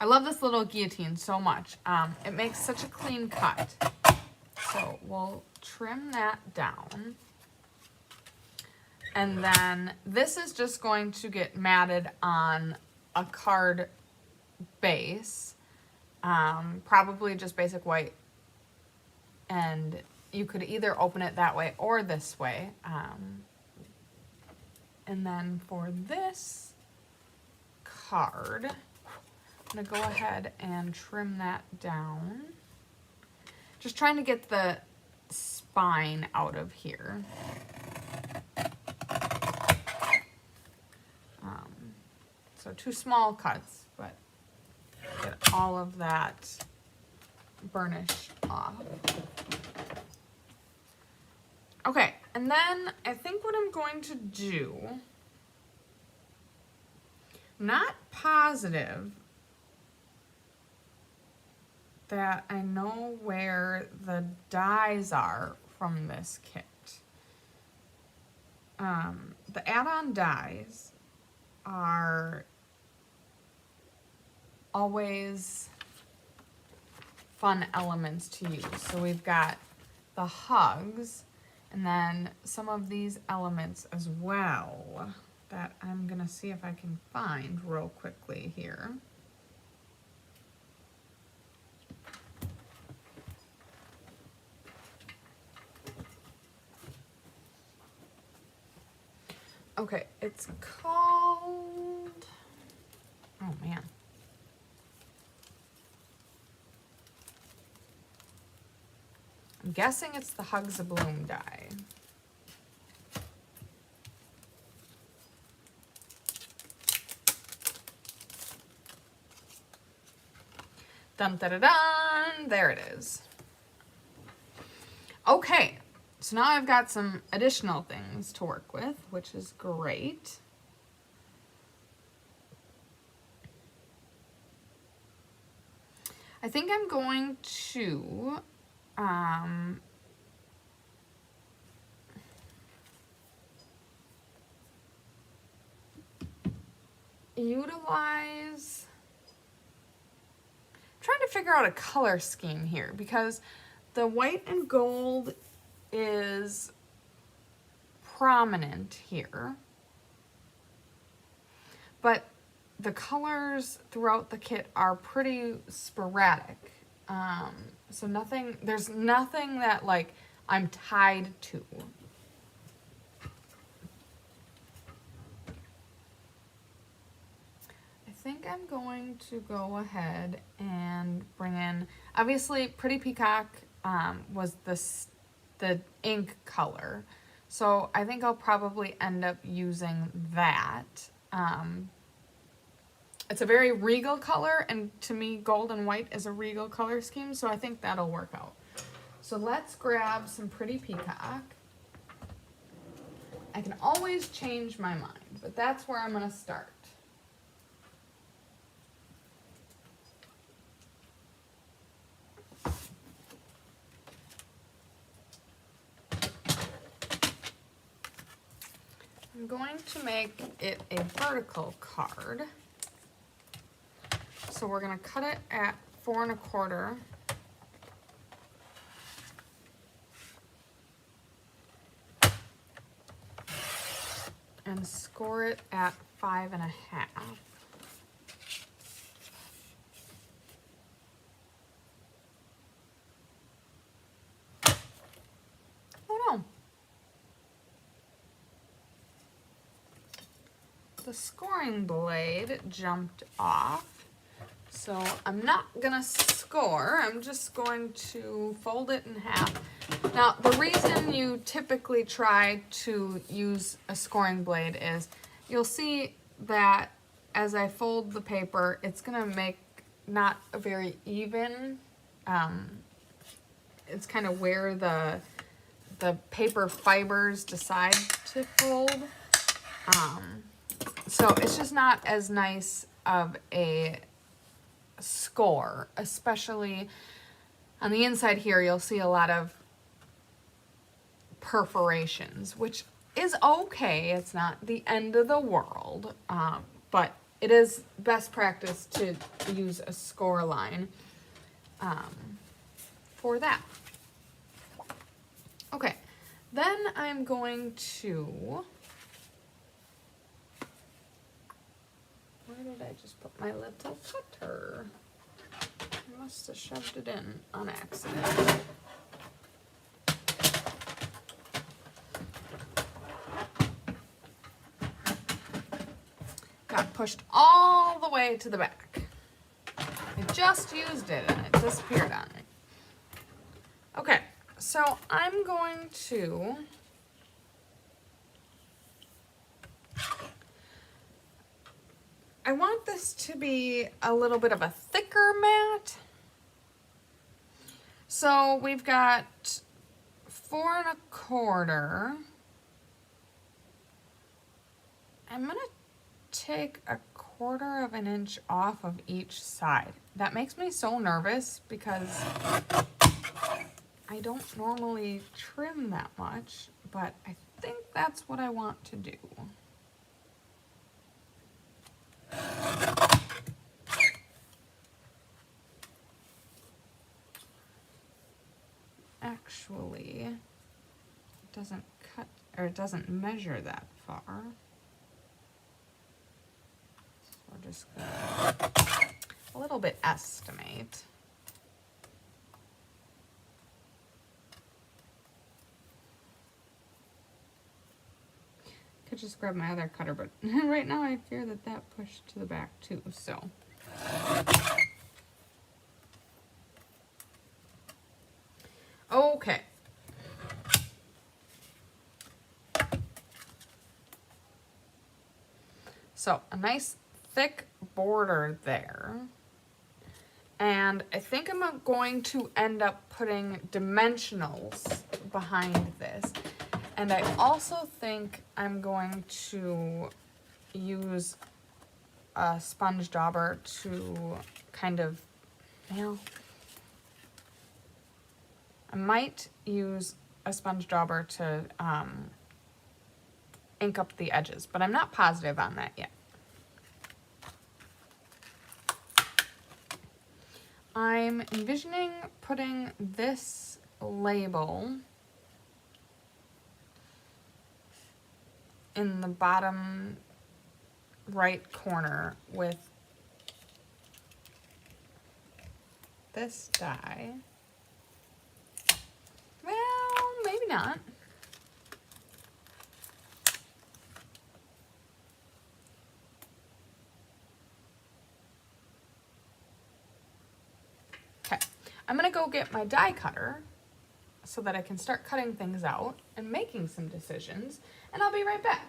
I love this little guillotine so much. It makes such a clean cut. So we'll trim that down. And then this is just going to get matted on a card base. Probably just basic white. And you could either open it that way or this way. And then for this card, I'm gonna go ahead and trim that down. Just trying to get the spine out of here. So 2 small cuts, but get all of that burnish off. Okay, and then I think what I'm going to do, not positive that I know where the dies are from this kit. The add-on dies are always fun elements to use. So we've got the hugs and then some of these elements as well that I'm gonna see if I can find real quickly here. Okay, it's called, oh man. I'm guessing it's the Hugs a Bloom die. Dun da da dun, there it is. Okay. So now I've got some additional things to work with, which is great. I think I'm going to utilize, I'm trying to figure out a color scheme here because the white and gold is prominent here, but the colors throughout the kit are pretty sporadic. So there's nothing that like I'm tied to. I think I'm going to go ahead and bring in, obviously Pretty Peacock was the ink color. So I think I'll probably end up using that. It's a very regal color, and to me, gold and white is a regal color scheme, so I think that'll work out. So let's grab some Pretty Peacock. I can always change my mind, but that's where I'm gonna start. I'm going to make it a vertical card. So we're going to cut it at 4 1/4. and score it at 5.5. Oh no. The scoring blade jumped off, so I'm not gonna score. I'm just going to fold it in half. Now, the reason you typically try to use a scoring blade is you'll see that as I fold the paper, it's gonna make not a very even. It's kind of where the paper fibers decide to fold. So it's just not as nice of a score, especially on the inside here. You'll see a lot of perforations, which is okay. It's not the end of the world, but it is best practice to use a score line for that. Okay, then I'm going to, where did I just put my little cutter? I must have shoved it in on accident. Got pushed all the way to the back. I just used it and it disappeared on me. Okay, so I'm going to I want this to be a little bit of a thicker mat. So we've got 4 1/4. I'm gonna take 1/4 of an inch off of each side. That makes me so nervous because I don't normally trim that much, but I think that's what I want to do. Actually, it doesn't cut, or it doesn't measure that far. So we're just gonna a little bit estimate. Could just grab my other cutter, but right now I fear that that pushed to the back too, so. Okay. So a nice thick border there. And I think I'm going to end up putting dimensionals behind this. And I also think I'm going to use a sponge dauber to kind of, you know, I might use a sponge dauber to ink up the edges, but I'm not positive on that yet. I'm envisioning putting this label in the bottom right corner with this die. Well, maybe not. Okay, I'm gonna go get my die cutter so that I can start cutting things out and making some decisions, and I'll be right back.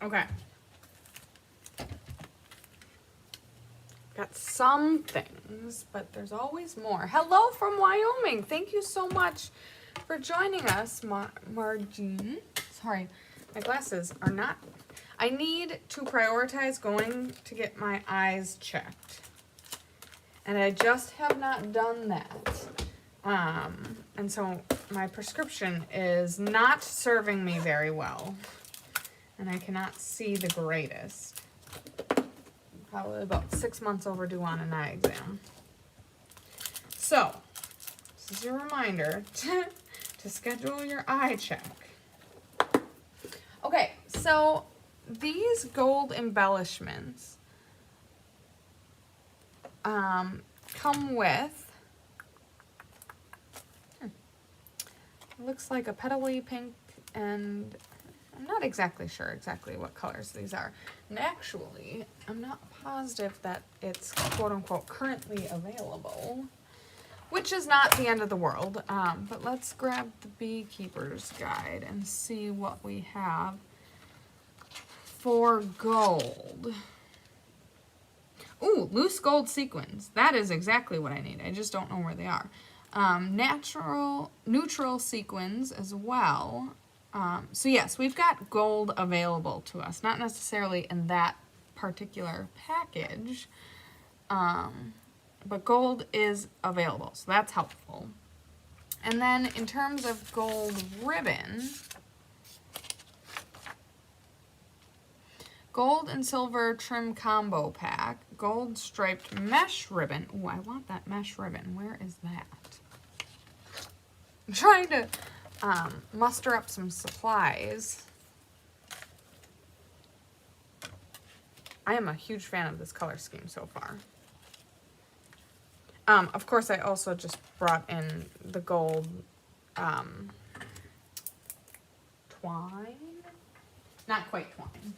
Okay. Got some things, but there's always more. Hello from Wyoming. Thank you so much for joining us, Margine. Sorry, my glasses are not... I need to prioritize going to get my eyes checked. And I just have not done that. And so my prescription is not serving me very well. And I cannot see the greatest. Probably about 6 months overdue on an eye exam. So, this is your reminder to schedule your eye check. Okay, so these gold embellishments come with, it looks like a petally pink, and I'm not exactly sure exactly what colors these are. And actually, I'm not positive that it's quote-unquote currently available, which is not the end of the world. But let's grab the Beekeeper's Guide and see what we have for gold. Ooh, loose gold sequins. That is exactly what I need. I just don't know where they are. Neutral sequins as well. So yes, we've got gold available to us. Not necessarily in that particular package, but gold is available, so that's helpful. And then in terms of gold ribbon, gold and silver trim combo pack, gold striped mesh ribbon. Ooh, I want that mesh ribbon. Where is that? I'm trying to muster up some supplies. I am a huge fan of this color scheme so far. Of course, I also just brought in the gold twine. Not quite twine.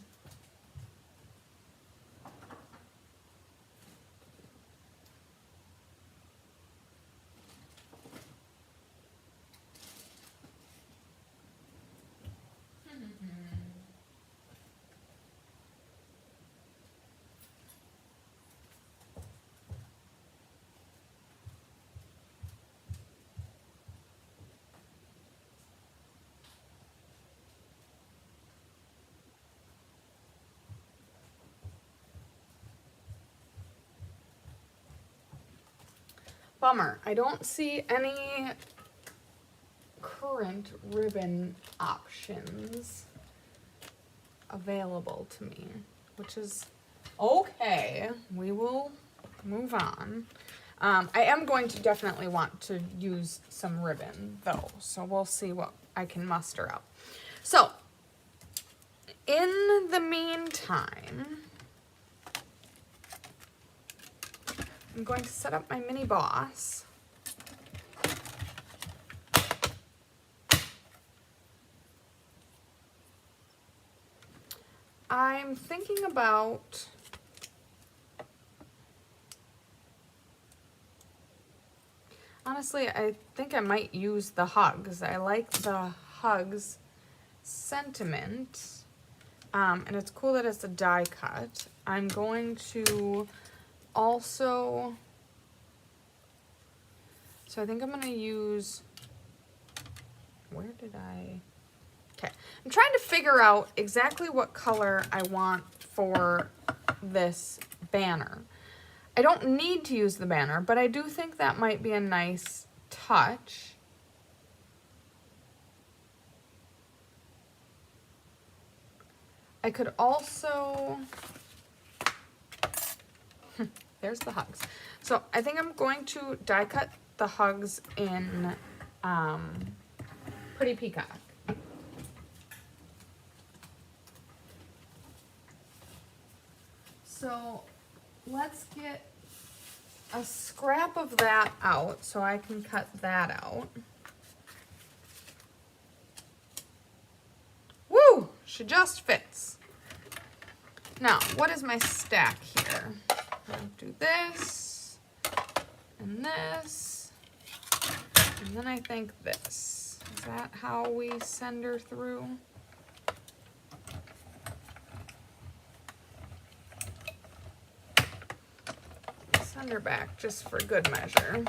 Bummer, I don't see any current ribbon options available to me, which is okay. We will move on. I am going to definitely want to use some ribbon though, so we'll see what I can muster up. So, in the meantime, I'm going to set up my mini boss. I'm thinking about honestly, I think I might use the hugs. I like the hugs sentiment. And it's cool that it's a die cut. I'm going to also, so I think I'm going to use, where did I, okay. I'm trying to figure out exactly what color I want for this banner. I don't need to use the banner, but I do think that might be a nice touch. I could also, there's the hugs. So I think I'm going to die cut the hugs in Pretty Peacock. So let's get a scrap of that out so I can cut that out. Woo! She just fits. Now, what is my stack here? I'll do this, and this, and then I think this. Is that how we send her through? her back just for good measure.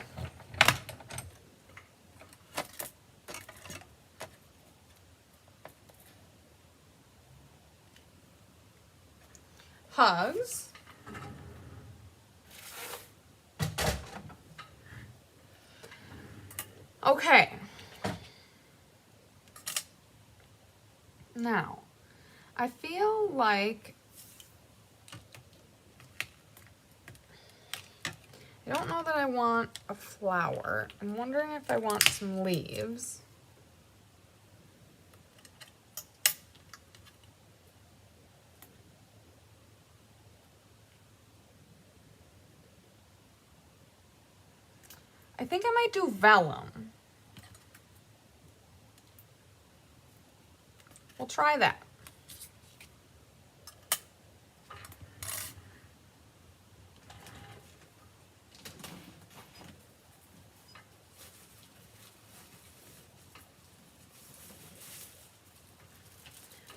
Hugs. Okay. Now, I feel like I don't know that I want a flower. I'm wondering if I want some leaves. I think I might do vellum. We'll try that.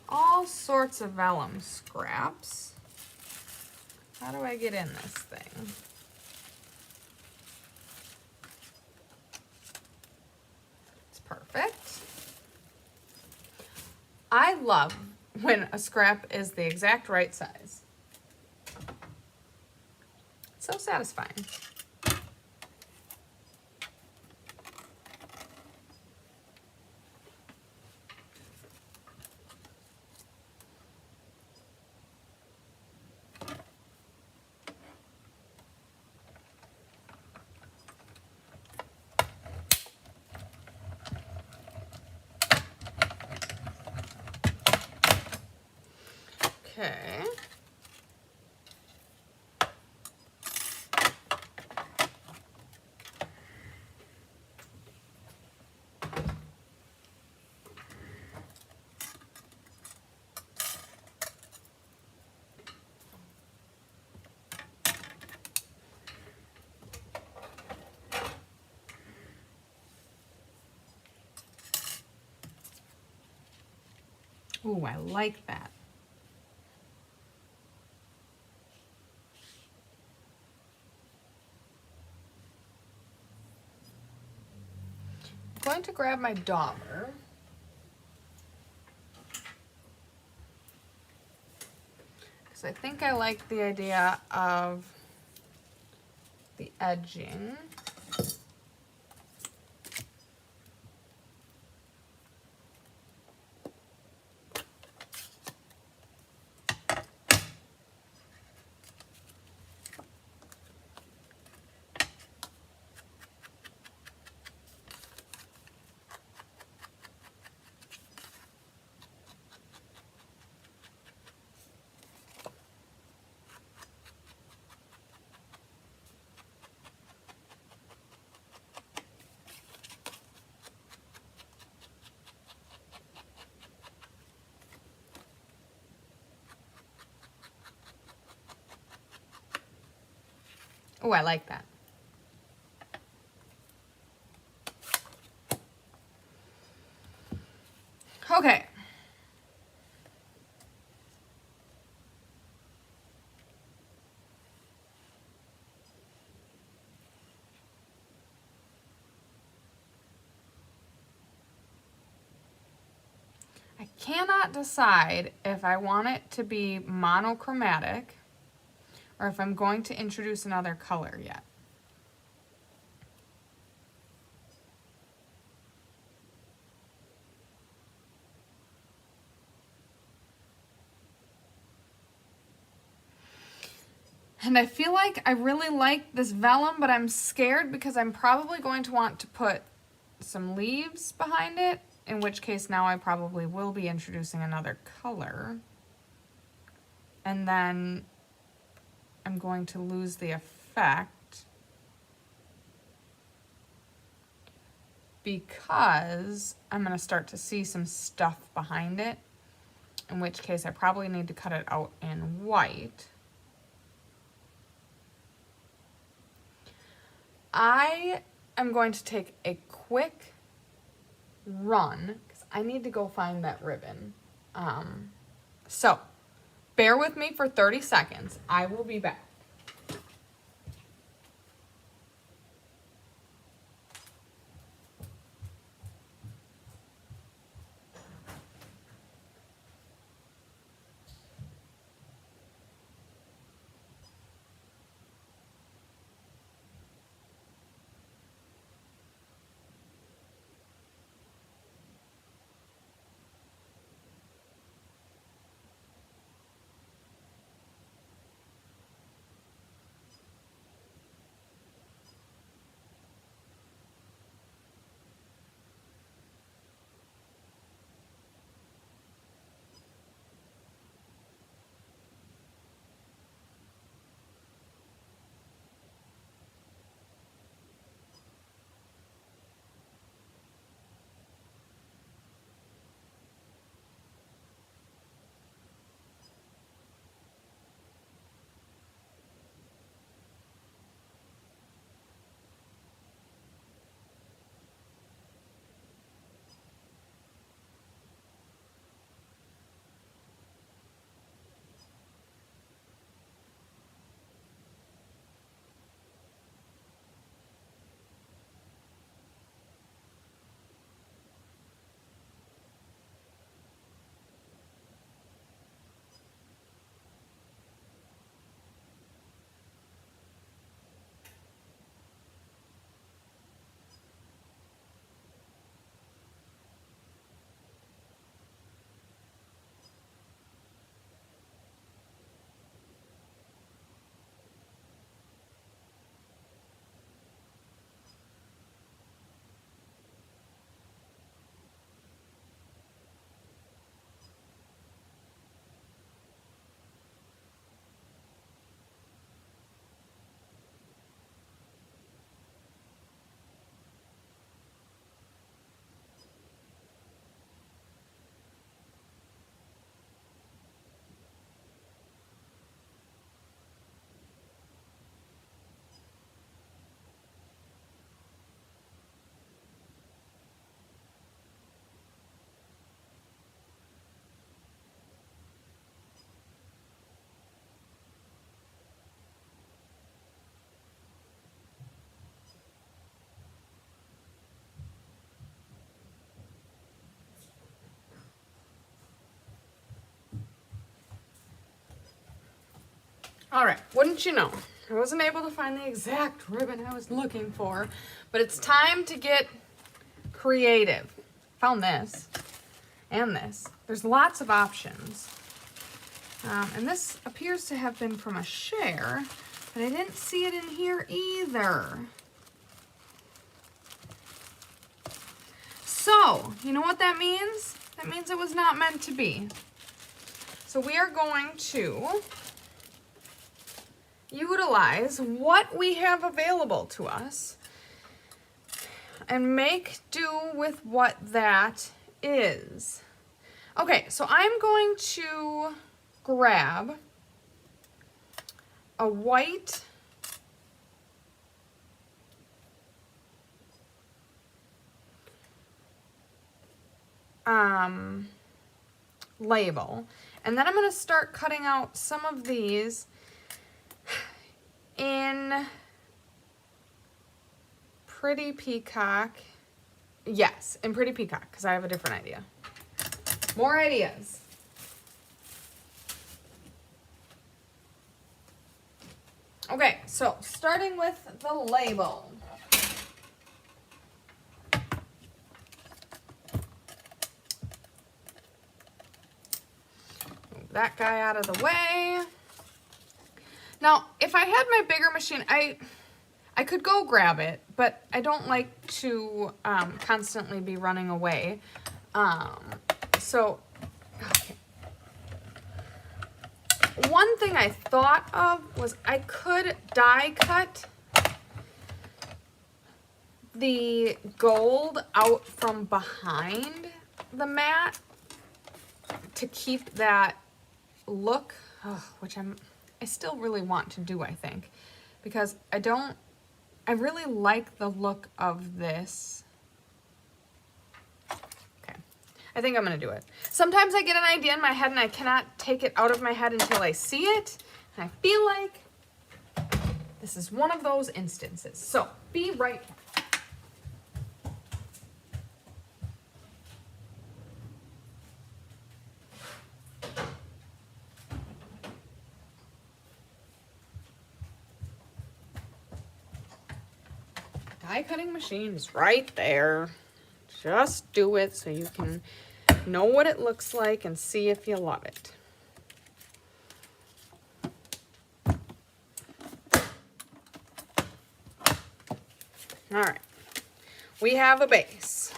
All sorts of vellum scraps. How do I get in this thing? It's perfect. I love when a scrap is the exact right size. It's so satisfying. Okay. Ooh, I like that. I'm going to grab my dauber. Because I think I like the idea of the edging. Oh, I like that. Okay. I cannot decide if I want it to be monochromatic or if I'm going to introduce another color yet. And I feel like I really like this vellum, but I'm scared because I'm probably going to want to put some leaves behind it, in which case now I probably will be introducing another color. And then I'm going to lose the effect because I'm going to start to see some stuff behind it, in which case I probably need to cut it out in white. I am going to take a quick run because I need to go find that ribbon. So bear with me for 30 seconds. I will be back. All right, wouldn't you know, I wasn't able to find the exact ribbon I was looking for, but it's time to get creative. Found this and this. There's lots of options. And this appears to have been from a share, but I didn't see it in here either. So, you know what that means? That means it was not meant to be. So we are going to utilize what we have available to us and make do with what that is. Okay, so I'm going to grab a white label, and then I'm going to start cutting out some of these in Pretty Peacock. Yes, in Pretty Peacock, because I have a different idea. More ideas. Okay, so starting with the label. Move that guy out of the way. Now, if I had my bigger machine, I could go grab it, but I don't like to constantly be running away. Okay. One thing I thought of was I could die cut the gold out from behind the mat to keep that look, which I still really want to do, I think, because I really like the look of this. Okay, I think I'm gonna do it. Sometimes I get an idea in my head and I cannot take it out of my head until I see it, and I feel like this is one of those instances. So, be right back. Die cutting machine is right there. Just do it so you can know what it looks like and see if you love it. All right, we have a base.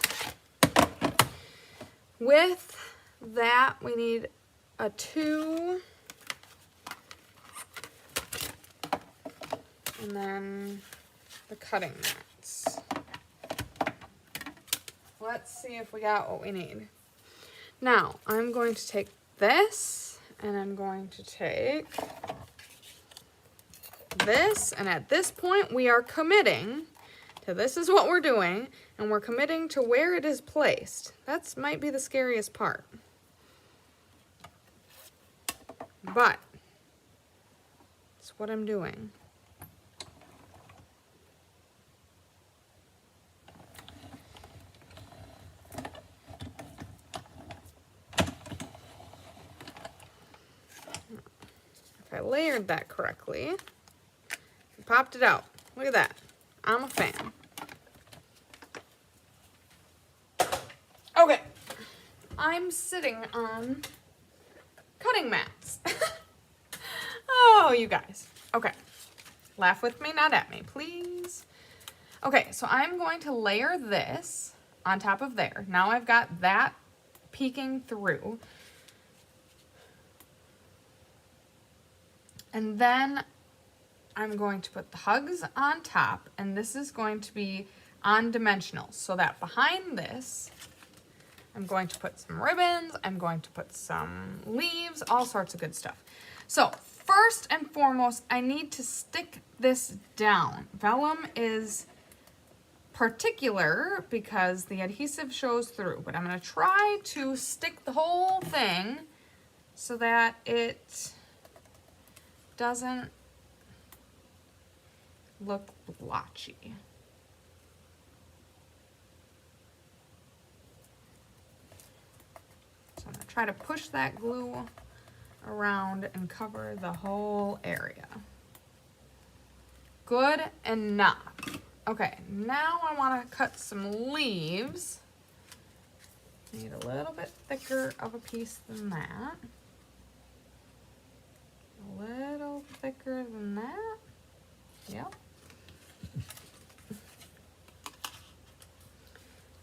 With that, we need a 2, and then the cutting mats. Let's see if we got what we need. Now, I'm going to take this, and I'm going to take this, and at this point, we are committing to this is what we're doing, and we're committing to where it is placed. That might be the scariest part. But it's what I'm doing. If I layered that correctly, popped it out. Look at that. I'm a fan. Okay, I'm sitting on cutting mats. Oh, you guys. Okay, laugh with me, not at me, please. Okay, so I'm going to layer this on top of there. Now I've got that peeking through. And then I'm going to put the hugs on top, and this is going to be on dimensional, so that behind this, I'm going to put some ribbons, I'm going to put some leaves, all sorts of good stuff. So first and foremost, I need to stick this down. Vellum is particular because the adhesive shows through, but I'm going to try to stick the whole thing so that it doesn't look blotchy. So I'm going to try to push that glue around and cover the whole area. Good enough. Okay, now I want to cut some leaves. Need a little bit thicker of a piece than that. A little thicker than that. Yep.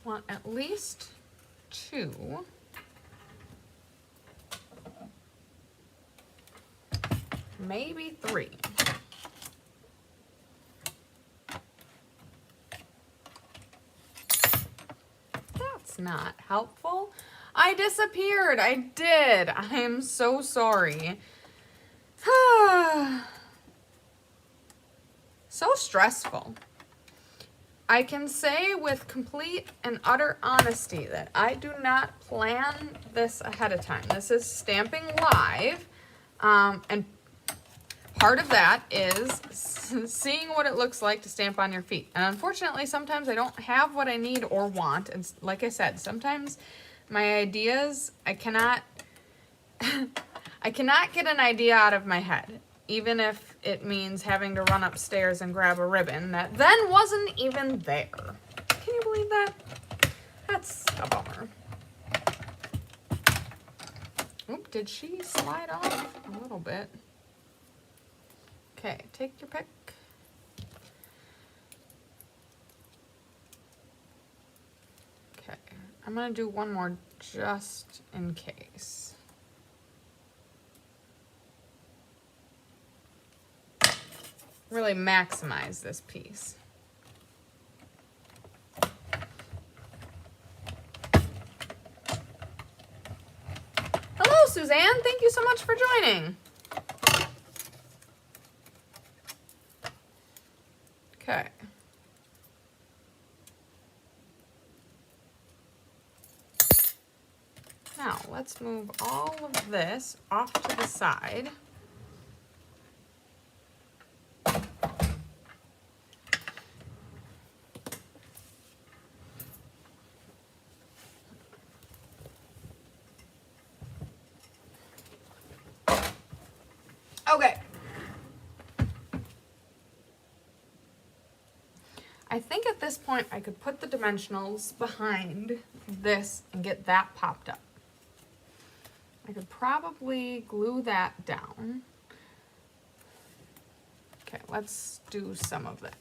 Want at least 2. Maybe 3. That's not helpful. I disappeared. I did. I am so sorry. So stressful. I can say with complete and utter honesty that I do not plan this ahead of time. This is stamping live, and part of that is seeing what it looks like to stamp on your feet. And unfortunately, sometimes I don't have what I need or want. And like I said, sometimes my ideas, I cannot get an idea out of my head, even if it means having to run upstairs and grab a ribbon that then wasn't even there. Can you believe that? That's a bummer. Oop, did she slide off a little bit? Okay, take your pick. Okay, I'm gonna do one more just in case. Really maximize this piece. Hello, Suzanne. Thank you so much for joining. Okay. Now, let's move all of this off to the side. Okay. I think at this point I could put the dimensionals behind this and get that popped up. I could probably glue that down. Okay, let's do some of that.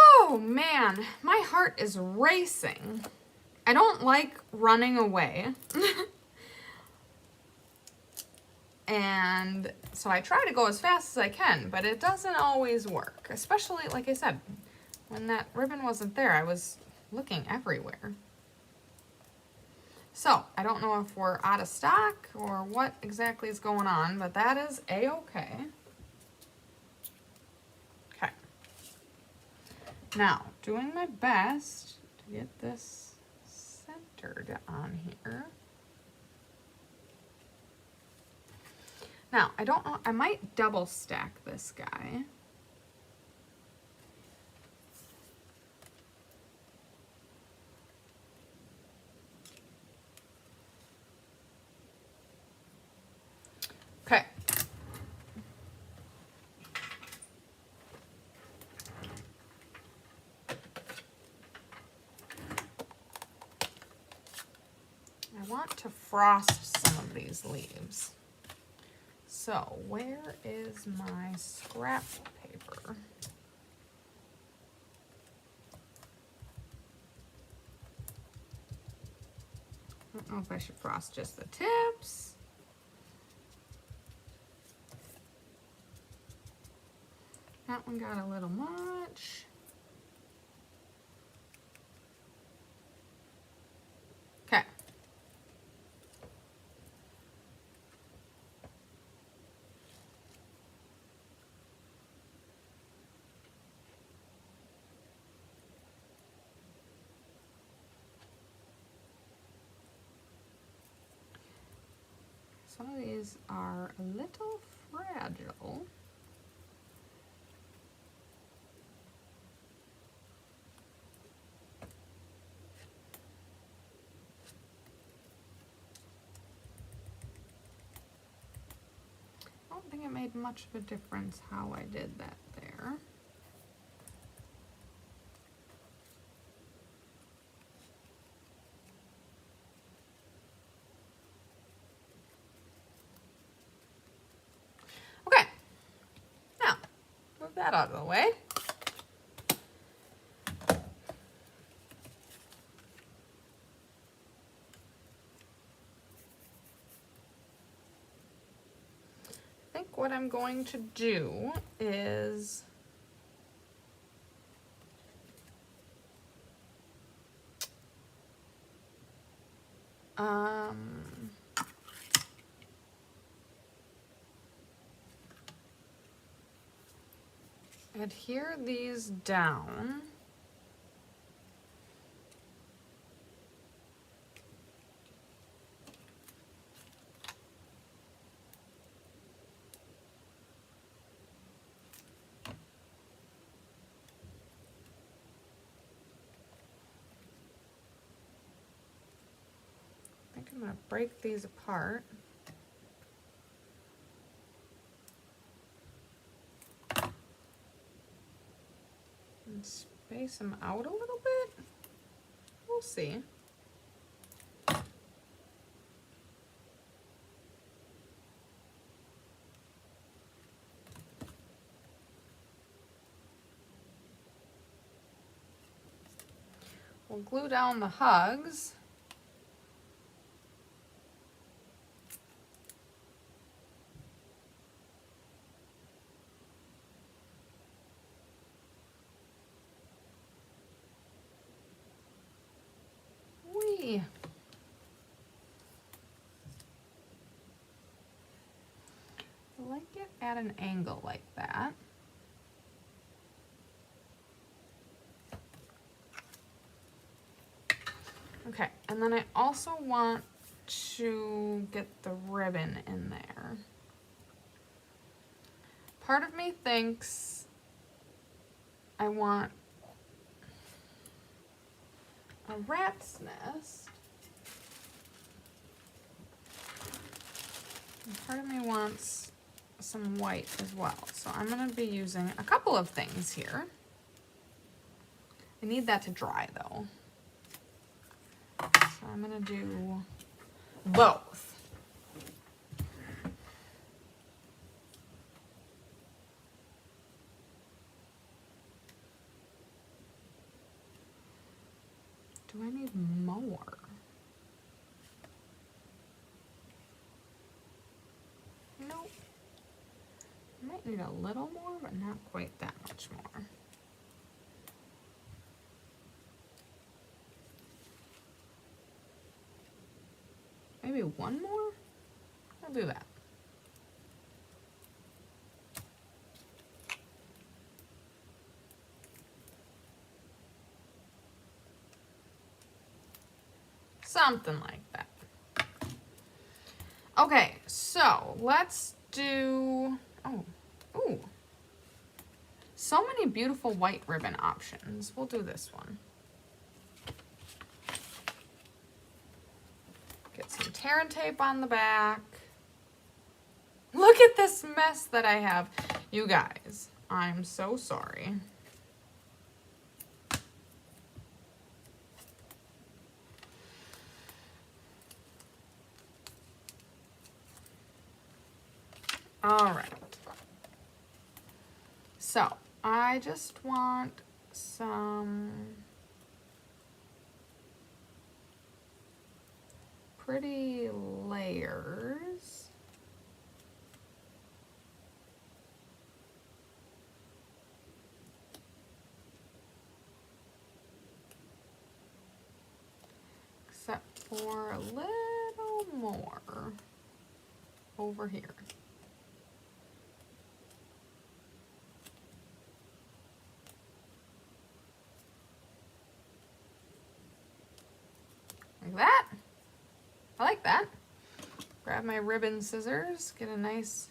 Oh man, my heart is racing. I don't like running away. And so I try to go as fast as I can, but it doesn't always work. Especially, like I said, when that ribbon wasn't there, I was looking everywhere. So I don't know if we're out of stock or what exactly is going on, but that is a-okay. Now, doing my best to get this centered on here. Now, I don't know, I might double stack this guy. Okay. I want to frost some of these leaves. So where is my scrap paper? I don't know if I should frost just the tips. That one got a little much. Okay. some of these are a little fragile. I don't think it made much of a difference how I did that there. Okay, now move that out of the way. I think what I'm going to do is adhere these down. I think I'm going to break these apart. And space them out a little bit. We'll see. We'll glue down the hugs. Whee! I like it at an angle like that. Okay, and then I also want to get the ribbon in there. Part of me thinks I want a rat's nest. And part of me wants some white as well. So I'm going to be using a couple of things here. I need that to dry though. So I'm going to do both. Do I need more? Nope. I might need a little more, but not quite that much more. Maybe one more? I'll do that. Something like that. Okay, so let's do, ooh. So many beautiful white ribbon options. We'll do this one. Get some tear and tape on the back. Look at this mess that I have. You guys, I'm so sorry. All right. So I just want some pretty layers. Except for a little more over here. Like that. I like that. Grab grab my ribbon scissors, get a nice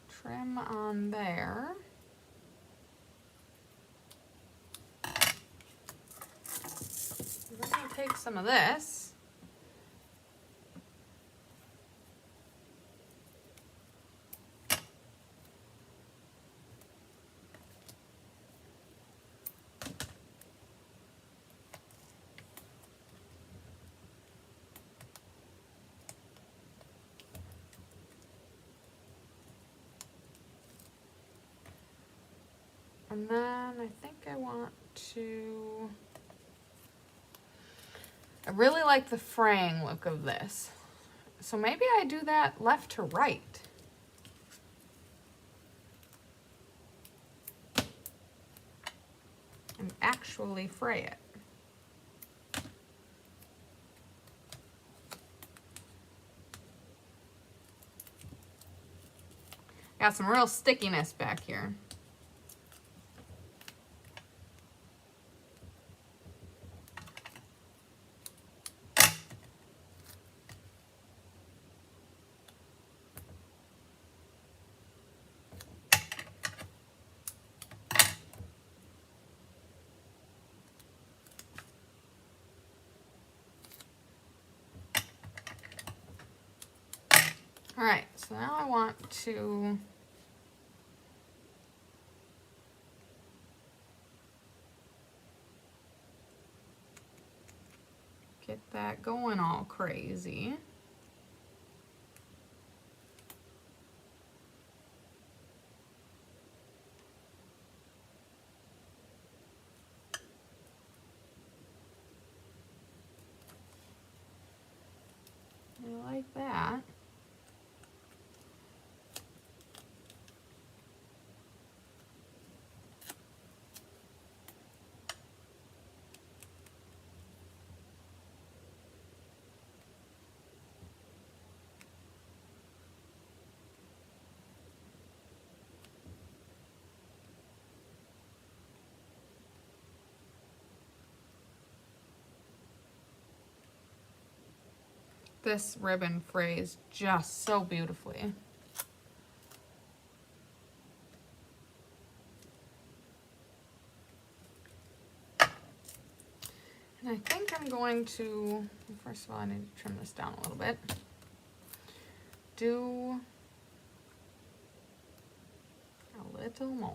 trim on there. Then I'll take some of this. And then I think I want to, I really like the fraying look of this. So maybe I do that left to right. And actually fray it. Got some real stickiness back here. All right, so now I want to get that going all crazy. I like that. This ribbon frays just so beautifully. And I think I'm going to, first of all, I need to trim this down a little bit. Do a little more.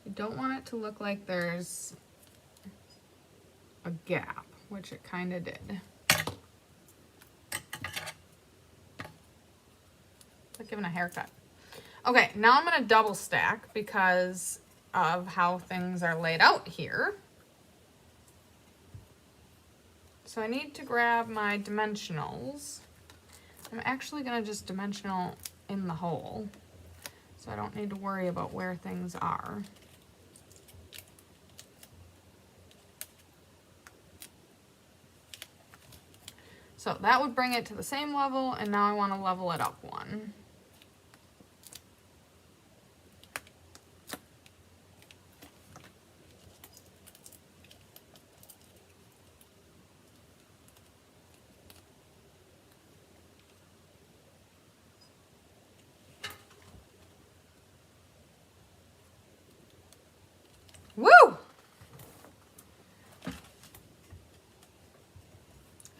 You don't want it to look like there's a gap, which it kind of did. Like giving a haircut. Okay, now I'm going to double stack because of how things are laid out here. So I need to grab my dimensionals. I'm actually going to just dimensional in the hole, so I don't need to worry about where things are. So that would bring it to the same level, and now I want to level it up one. Woo! Look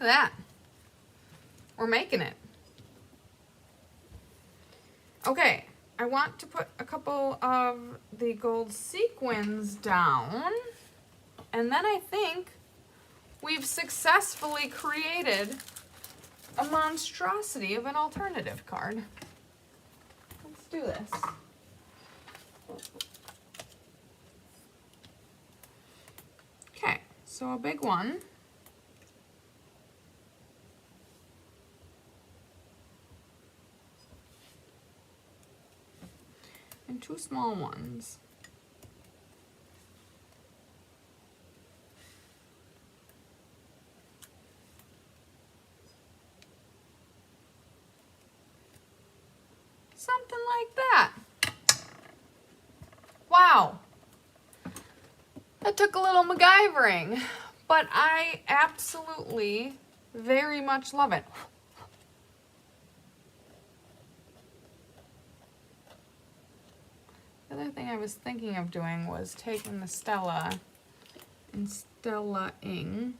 at that. We're making it. Okay, I want to put a couple of the gold sequins down, and then I think we've successfully created a monstrosity of an alternative card. Let's do this. Okay, so a big one. And two small ones. Something like that. Wow. That took a little MacGyvering, but I absolutely very much love it. The other thing I was thinking of doing was taking the Stella and Stella-ing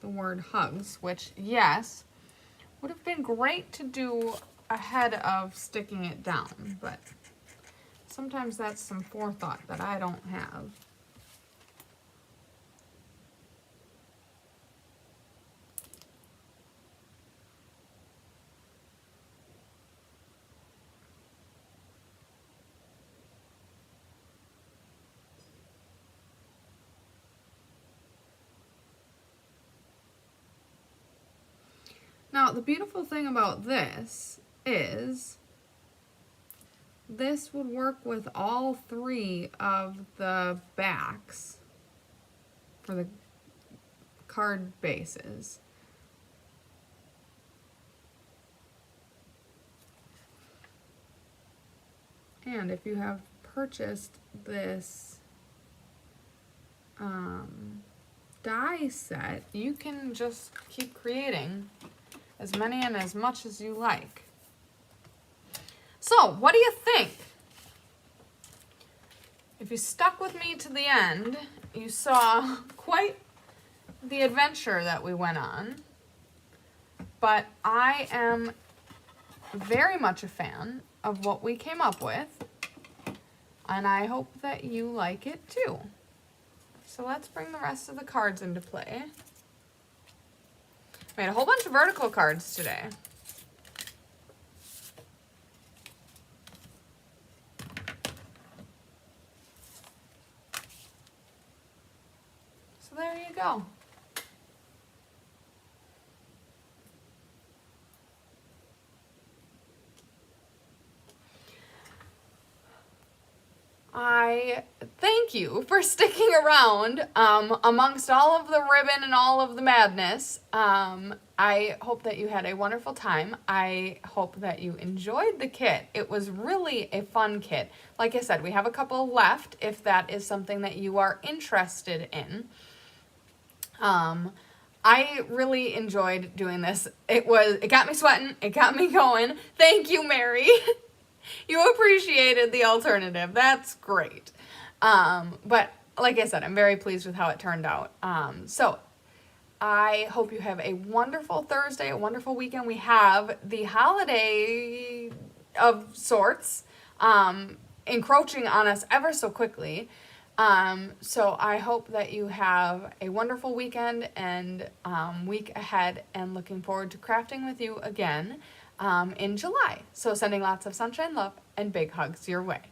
the word hugs, which, yes, would have been great to do ahead of sticking it down, but sometimes that's some forethought that I don't have. Now, the beautiful thing about this is this would work with all three of the backs for the card bases. And if you have purchased this die set, you can just keep creating as many and as much as you like. So, what do you think? If you stuck with me to the end, you saw quite the adventure that we went on. But I am very much a fan of what we came up with, and I hope that you like it too. So let's bring the rest of the cards into play. Made a whole bunch of vertical cards today. So there you go. I thank you for sticking around amongst all of the ribbon and all of the madness. I hope that you had a wonderful time. I hope that you enjoyed the kit. It was really a fun kit. Like I said, we have a couple left if that is something that you are interested in. I really enjoyed doing this. It got me sweating. It got me going. Thank you, Mary. You appreciated the alternative. That's great. But like I said, I'm very pleased with how it turned out. So I hope you have a wonderful Thursday, a wonderful weekend. We have the holiday of sorts encroaching on us ever so quickly. So I hope that you have a wonderful weekend and week ahead, and looking forward to crafting with you again in July. So sending lots of sunshine, love, and big hugs your way.